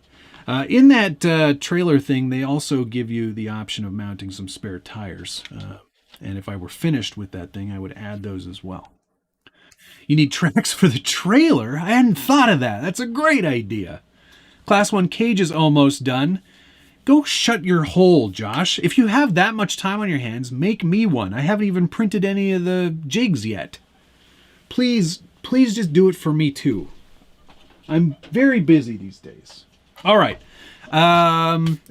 Speaker 1: In that trailer thing, they also give you the option of mounting some spare tires. And if I were finished with that thing, I would add those as well. You need tracks for the trailer? I hadn't thought of that. That's a great idea. Class 1 cage is almost done. Go shut your hole, Josh. If you have that much time on your hands, make me one. I haven't even printed any of the jigs yet. Please just do it for me too. I'm very busy these days. All right.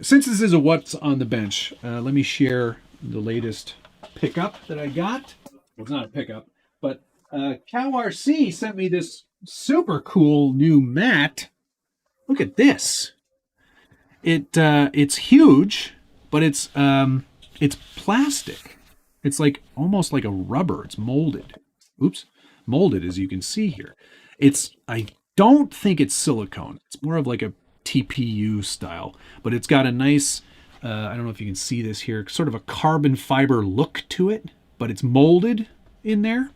Speaker 1: Since this is a What's on the Bench, let me share the latest pickup that I got. Well, it's not a pickup, but Cow RC sent me this super cool new mat. Look at this. It's huge, but it's plastic. It's like almost like a rubber. It's molded. Oops, molded as you can see here. I don't think it's silicone. It's more of like a TPU style, but it's got a nice, I don't know if you can see this here, sort of a carbon fiber look to it, but it's molded in there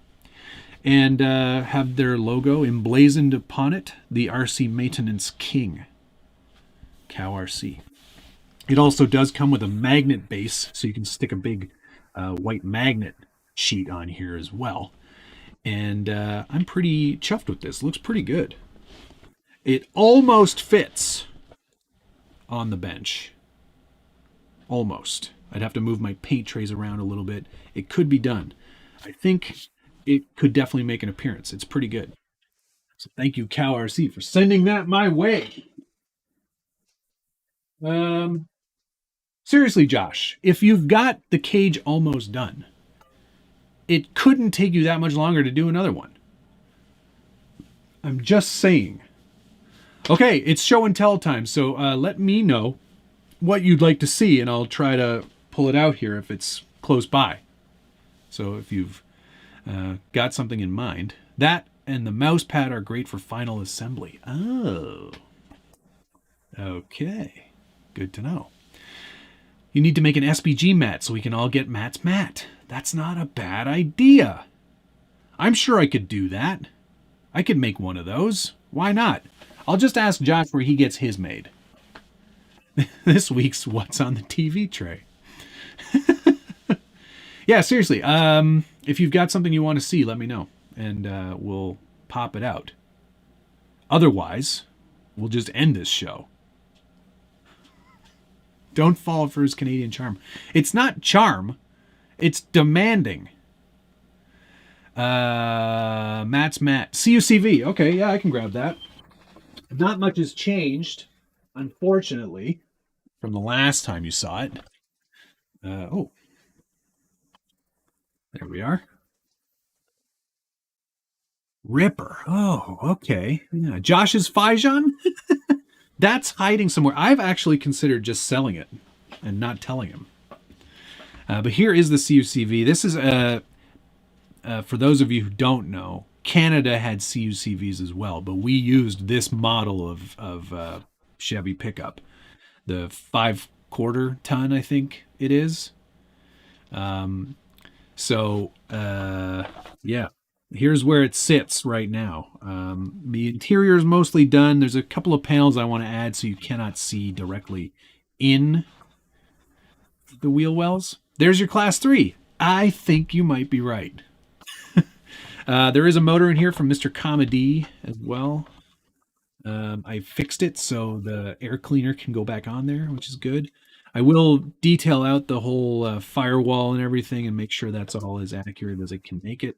Speaker 1: and have their logo emblazoned upon it, the RC Maintenance King, Cow RC. It also does come with a magnet base, so you can stick a big white magnet sheet on here as well. And I'm pretty chuffed with this. Looks pretty good. It almost fits on the bench. Almost. I'd have to move my paint trays around a little bit. It could be done. I think it could definitely make an appearance. It's pretty good. So thank you, Cow RC, for sending that my way. Seriously, Josh, if you've got the cage almost done, it couldn't take you that much longer to do another one. I'm just saying. Okay, it's show and tell time. So let me know what you'd like to see, and I'll try to pull it out here if it's close by. So if you've got something in mind, that and the mouse pad are great for final assembly. Oh, okay. Good to know. You need to make an SPG mat so we can all get Matt's mat. That's not a bad idea. I'm sure I could do that. I could make one of those. Why not? I'll just ask Josh where he gets his made. This week's What's on the TV tray. Yeah, seriously. If you've got something you want to see, let me know, and we'll pop it out. Otherwise, we'll just end this show. Don't fall for his Canadian charm. It's not charm. It's demanding. Matt's Matt. CUCV. Okay, yeah, I can grab that. Not much has changed, unfortunately, from the last time you saw it. Oh, there we are. Ripper. Oh, okay. Yeah. Josh's Fijon? That's hiding somewhere. I've actually considered just selling it and not telling him. But here is the CUCV. This is, for those of you who don't know, Canada had CUCVs as well, but we used this model of Chevy pickup, the 5/4 ton, I think it is. Yeah, here's where it sits right now. The interior is mostly done. There's a couple of panels I want to add so you cannot see directly in the wheel wells. There's your class 3. I think you might be right. There is a motor in here from Mr. Comedy as well. I fixed it so the air cleaner can go back on there, which is good. I will detail out the whole firewall and everything and make sure that's all as accurate as it can make it.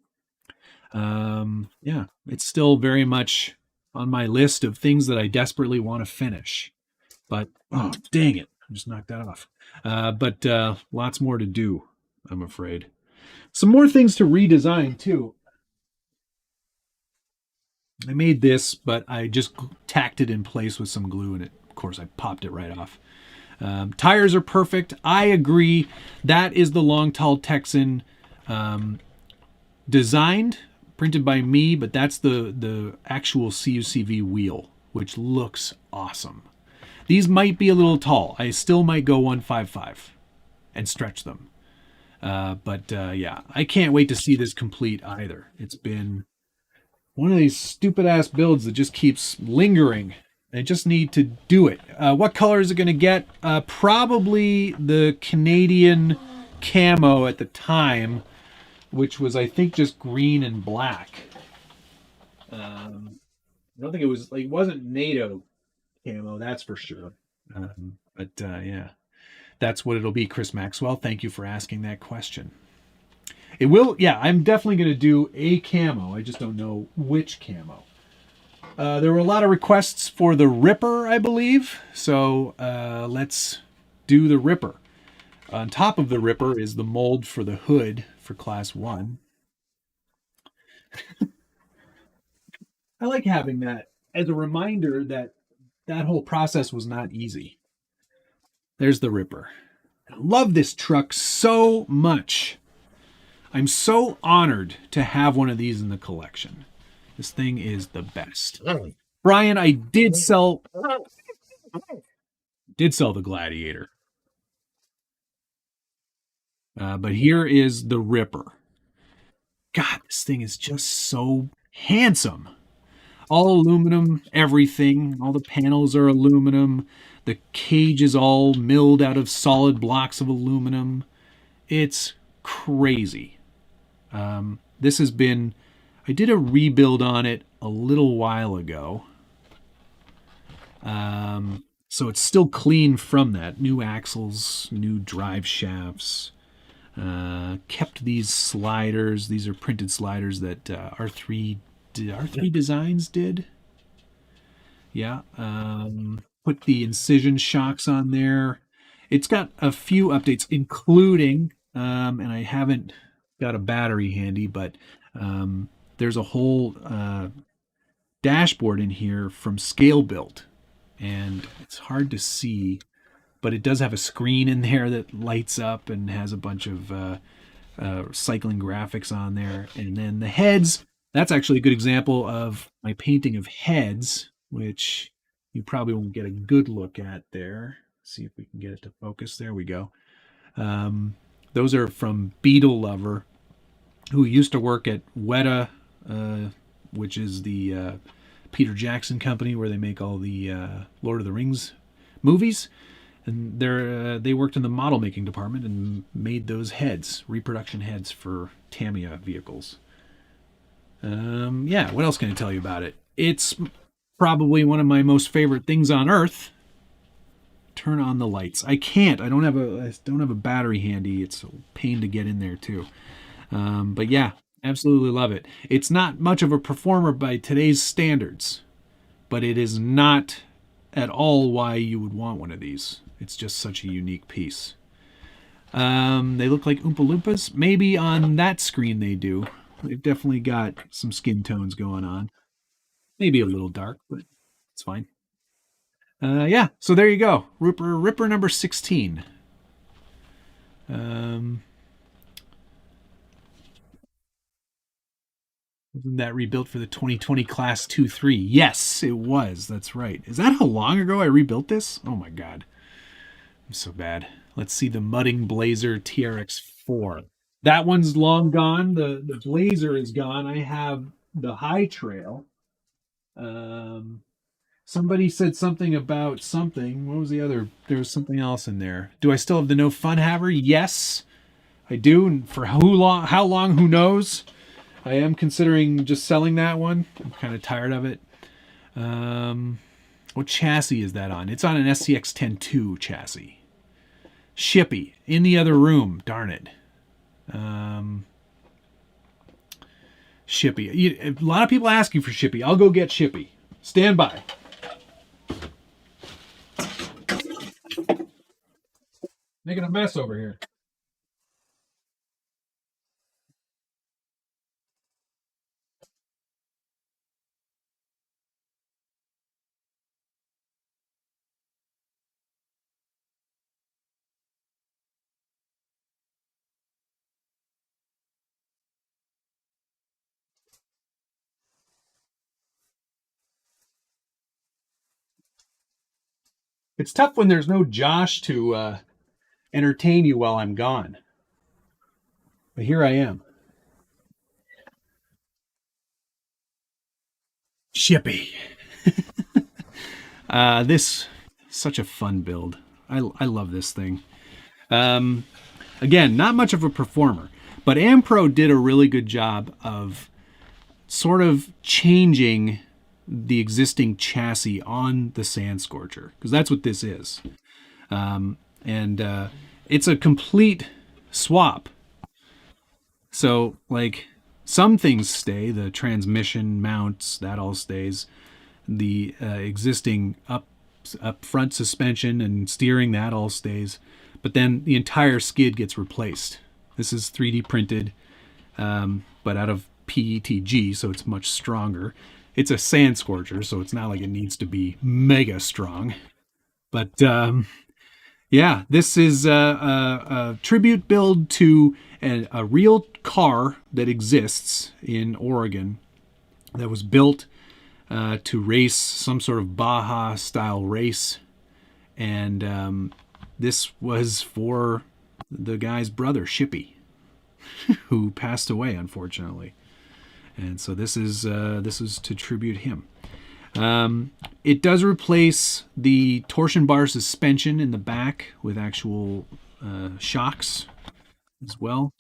Speaker 1: Yeah, it's still very much on my list of things that I desperately want to finish. But, oh, dang it. I just knocked that off. But lots more to do, I'm afraid. Some more things to redesign, too. I made this, but I just tacked it in place with some glue, and of course, I popped it right off. Tires are perfect. I agree. That is the Long Tall Texan, designed, printed by me, but that's the actual CUCV wheel, which looks awesome. These might be a little tall. I still might go 155 and stretch them. But yeah, I can't wait to see this complete either. It's been one of these stupid ass builds that just keeps lingering. I just need to do it. What color is it going to get? Probably the Canadian camo at the time, which was, I think, just green and black. I don't think it was, like, it wasn't NATO camo, that's for sure. But yeah, that's what it'll be, Chris Maxwell. Thank you for asking that question. It will, yeah, I'm definitely going to do a camo. I just don't know which camo. There were a lot of requests for the Ripper, I believe. So let's do the Ripper. On top of the Ripper is the mold for the hood for Class 1. I like having that as a reminder that that whole process was not easy. There's the Ripper. I love this truck so much. I'm so honored to have one of these in the collection. This thing is the best. Brian, I did sell the Gladiator. But here is the Ripper. God, this thing is just so handsome. All aluminum, everything. All the panels are aluminum. The cage is all milled out of solid blocks of aluminum. It's crazy. This has been, I did a rebuild on it a little while ago. So it's still clean from that. New axles, new drive shafts. Kept these sliders. These are printed sliders that R3 Designs did. Yeah. Put the incision shocks on there. It's got a few updates, including, and I haven't got a battery handy, but there's a whole dashboard in here from Scale Built, and it's hard to see, but it does have a screen in there that lights up and has a bunch of cycling graphics on there. And then the heads, that's actually a good example of my painting of heads, which you probably won't get a good look at there. See if we can get it to focus. There we go. Those are from Beetle Lover, who used to work at Weta, which is the Peter Jackson company where they make all the Lord of the Rings movies. And they worked in the model making department and made those heads, reproduction heads for Tamiya vehicles. Yeah, what else can I tell you about it? It's probably one of my most favorite things on earth. Turn on the lights. I can't. I don't have a battery handy. It's a pain to get in there too. But yeah, absolutely love it. It's not much of a performer by today's standards, but it is not at all why you would want one of these. It's just such a unique piece. They look like Oompa Loompas. Maybe on that screen they do. They've definitely got some skin tones going on. Maybe a little dark, but it's fine. Yeah, so there you go. Ripper number 16. Wasn't that rebuilt for the 2020 Class 2-3? Yes, it was. That's right. Is that how long ago I rebuilt this? Oh my god. I'm so bad. Let's see the Mudding Blazer TRX4. That one's long gone. The Blazer is gone. I have the High Trail. Somebody said something about something. What was the other? There was something else in there. Do I still have the No Fun Haver? Yes, I do. And for how long? How long? Who knows? I am considering just selling that one. I'm kind of tired of it. What chassis is that on? It's on an SCX 10.2 chassis. Shippy in the other room. Darn it. Shippy. A lot of people asking for Shippy. I'll go get Shippy. Stand by. Making a mess over here. It's tough when there's no Josh to entertain you while I'm gone. But here I am. Shippy. This such a fun build. I love this thing. Again, not much of a performer, but Ampro did a really good job of sort of changing the existing chassis on the Sand Scorcher, because that's what this is. And it's a complete swap. So, like, some things stay, the transmission mounts, that all stays. The existing up front suspension and steering, that all stays. But then the entire skid gets replaced. This is 3D printed, but out of PETG, so it's much stronger. It's a Sand Scorcher, so it's not like it needs to be mega strong. But yeah, this is a tribute build to a real car that exists in Oregon that was built to race some sort of Baja style race. And this was for the guy's brother, Shippy, who passed away, unfortunately. And so this is to tribute him. It does replace the torsion bar suspension in the back with actual shocks as well.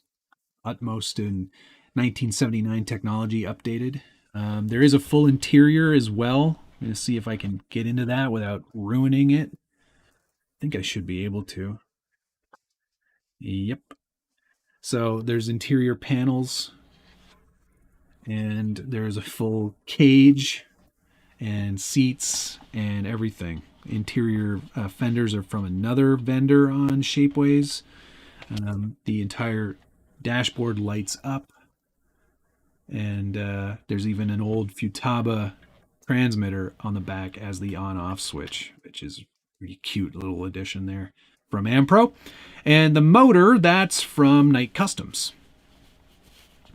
Speaker 1: Utmost in 1979 technology updated. There is a full interior as well. I'm going to see if I can get into that without ruining it. I think I should be able to. Yep. So there's interior panels, and there's a full cage and seats and everything. Interior fenders are from another vendor on Shapeways. The entire dashboard lights up, and there's even an old Futaba transmitter on the back as the on-off switch, which is a pretty cute little addition there from Ampro. And the motor, that's from Knight Customs.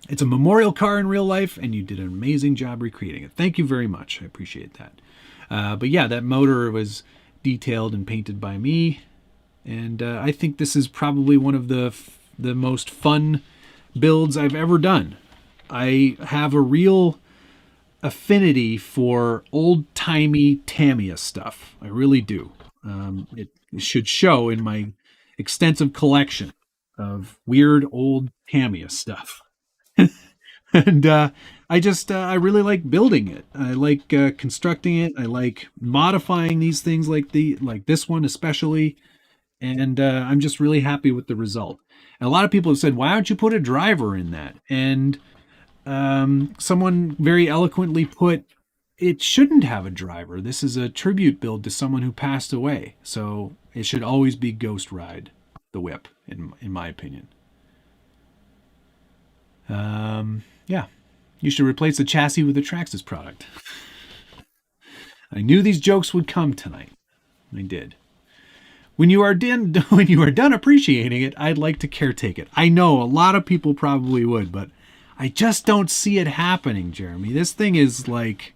Speaker 1: It's a memorial car in real life, and you did an amazing job recreating it. Thank you very much. I appreciate that. But yeah, that motor was detailed and painted by me, and I think this is probably one of the most fun builds I've ever done. I have a real affinity for old-timey Tamiya stuff. I really do. It should show in my extensive collection of weird old Tamiya stuff. And I really like building it. I like constructing it. I like modifying these things like this one especially. And I'm just really happy with the result. And a lot of people have said, why don't you put a driver in that? And someone very eloquently put, it shouldn't have a driver. This is a tribute build to someone who passed away. So it should always be Ghost Ride, the whip, in my opinion. Yeah, you should replace the chassis with a Traxxas product. I knew these jokes would come tonight. I did. When you are done appreciating it, I'd like to caretake it. I know a lot of people probably would, but I just don't see it happening, Jeremy. This thing is like,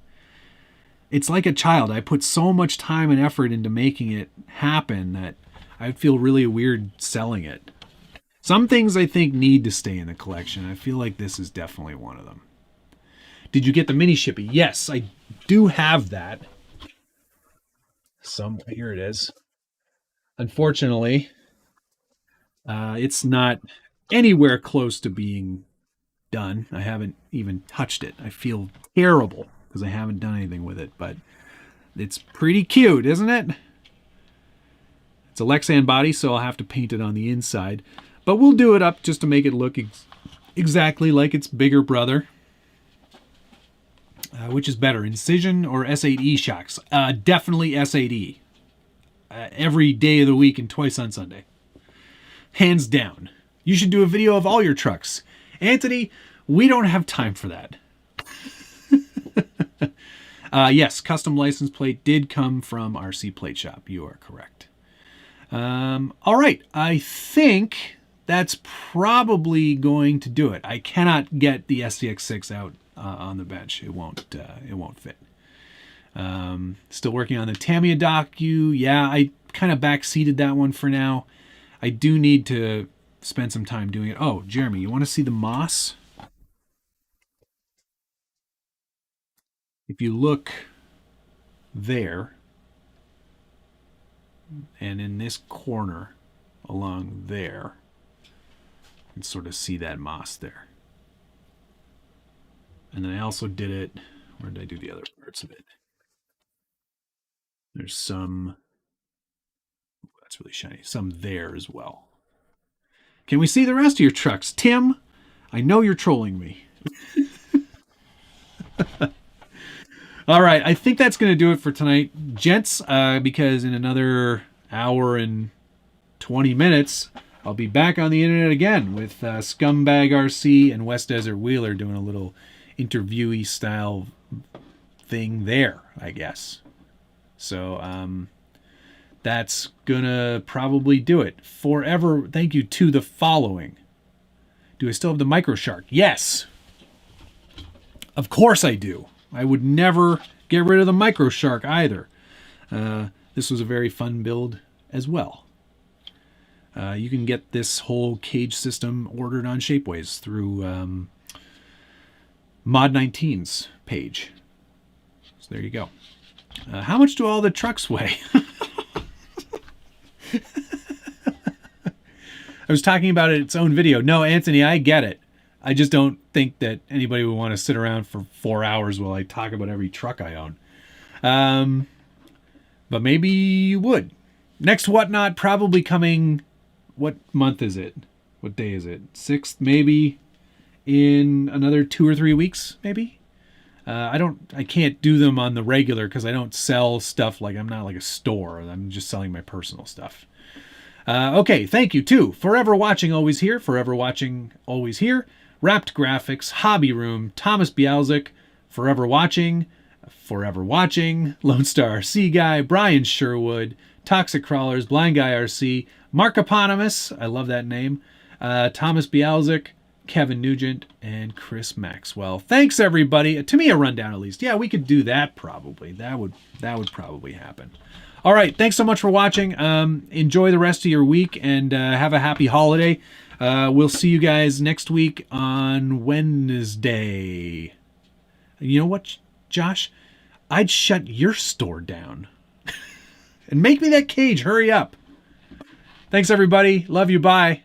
Speaker 1: it's like a child. I put so much time and effort into making it happen that I feel really weird selling it. Some things I think need to stay in the collection. I feel like this is definitely one of them. Did you get the mini shippy? Yes, I do have that. Here it is. Unfortunately, it's not anywhere close to being done. I haven't even touched it. I feel terrible because I haven't done anything with it, but it's pretty cute, isn't it? It's a Lexan body, so I'll have to paint it on the inside. But we'll do it up just to make it look exactly like its bigger brother. Which is better, Incision or S8E shocks? Definitely S8E. Every day of the week and twice on Sunday. Hands down. You should do a video of all your trucks. Anthony, we don't have time for that. Yes, custom license plate did come from RC Plate Shop. You are correct. All right, I think that's probably going to do it. I cannot get the SDX6 out on the bench. It won't fit. Still working on the Tamiya Docu. Yeah, I kind of backseated that one for now. I do need to spend some time doing it. Oh, Jeremy, you want to see the moss? If you look there, and in this corner along there, you can sort of see that moss there. And then I also did it, where did I do the other parts of it? There's some, that's really shiny, some there as well. Can we see the rest of your trucks? Tim, I know you're trolling me. All right, I think that's going to do it for tonight, gents, because in another hour and 20 minutes, I'll be back on the internet again with Scumbag RC and West Desert Wheeler doing a little interviewee style thing there, I guess. So that's gonna probably do it. Forever, thank you to the following. Do I still have the Micro Shark? Yes. Of course I do. I would never get rid of the Micro Shark either. This was a very fun build as well. You can get this whole cage system ordered on Shapeways through Mod 19's page. So there you go. How much do all the trucks weigh? I was talking about it in its own video. No, Anthony, I get it. I just don't think that anybody would want to sit around for 4 hours while I talk about every truck I own. But maybe you would. Next Whatnot probably coming, what month is it? What day is it? 6th, maybe in another 2 or 3 weeks, maybe? I can't do them on the regular because I don't sell stuff like, I'm not like a store. I'm just selling my personal stuff. Okay, thank you too. Forever Watching Always Here. Forever Watching Always Here. Wrapped Graphics, Hobby Room, Thomas Bialzik, Forever Watching, Forever Watching, Lone Star RC Guy, Brian Sherwood, Toxic Crawlers, Blind Guy RC, Mark Eponymous, I love that name, Thomas Bialzik, Kevin Nugent, and Chris Maxwell. Thanks, everybody. To me, a rundown at least. Yeah, we could do that probably. That would probably happen. All right, thanks so much for watching. Enjoy the rest of your week and have a happy holiday. We'll see you guys next week on Wednesday. You know what, Josh? I'd shut your store down. And make me that cage. Hurry up. Thanks, everybody. Love you. Bye.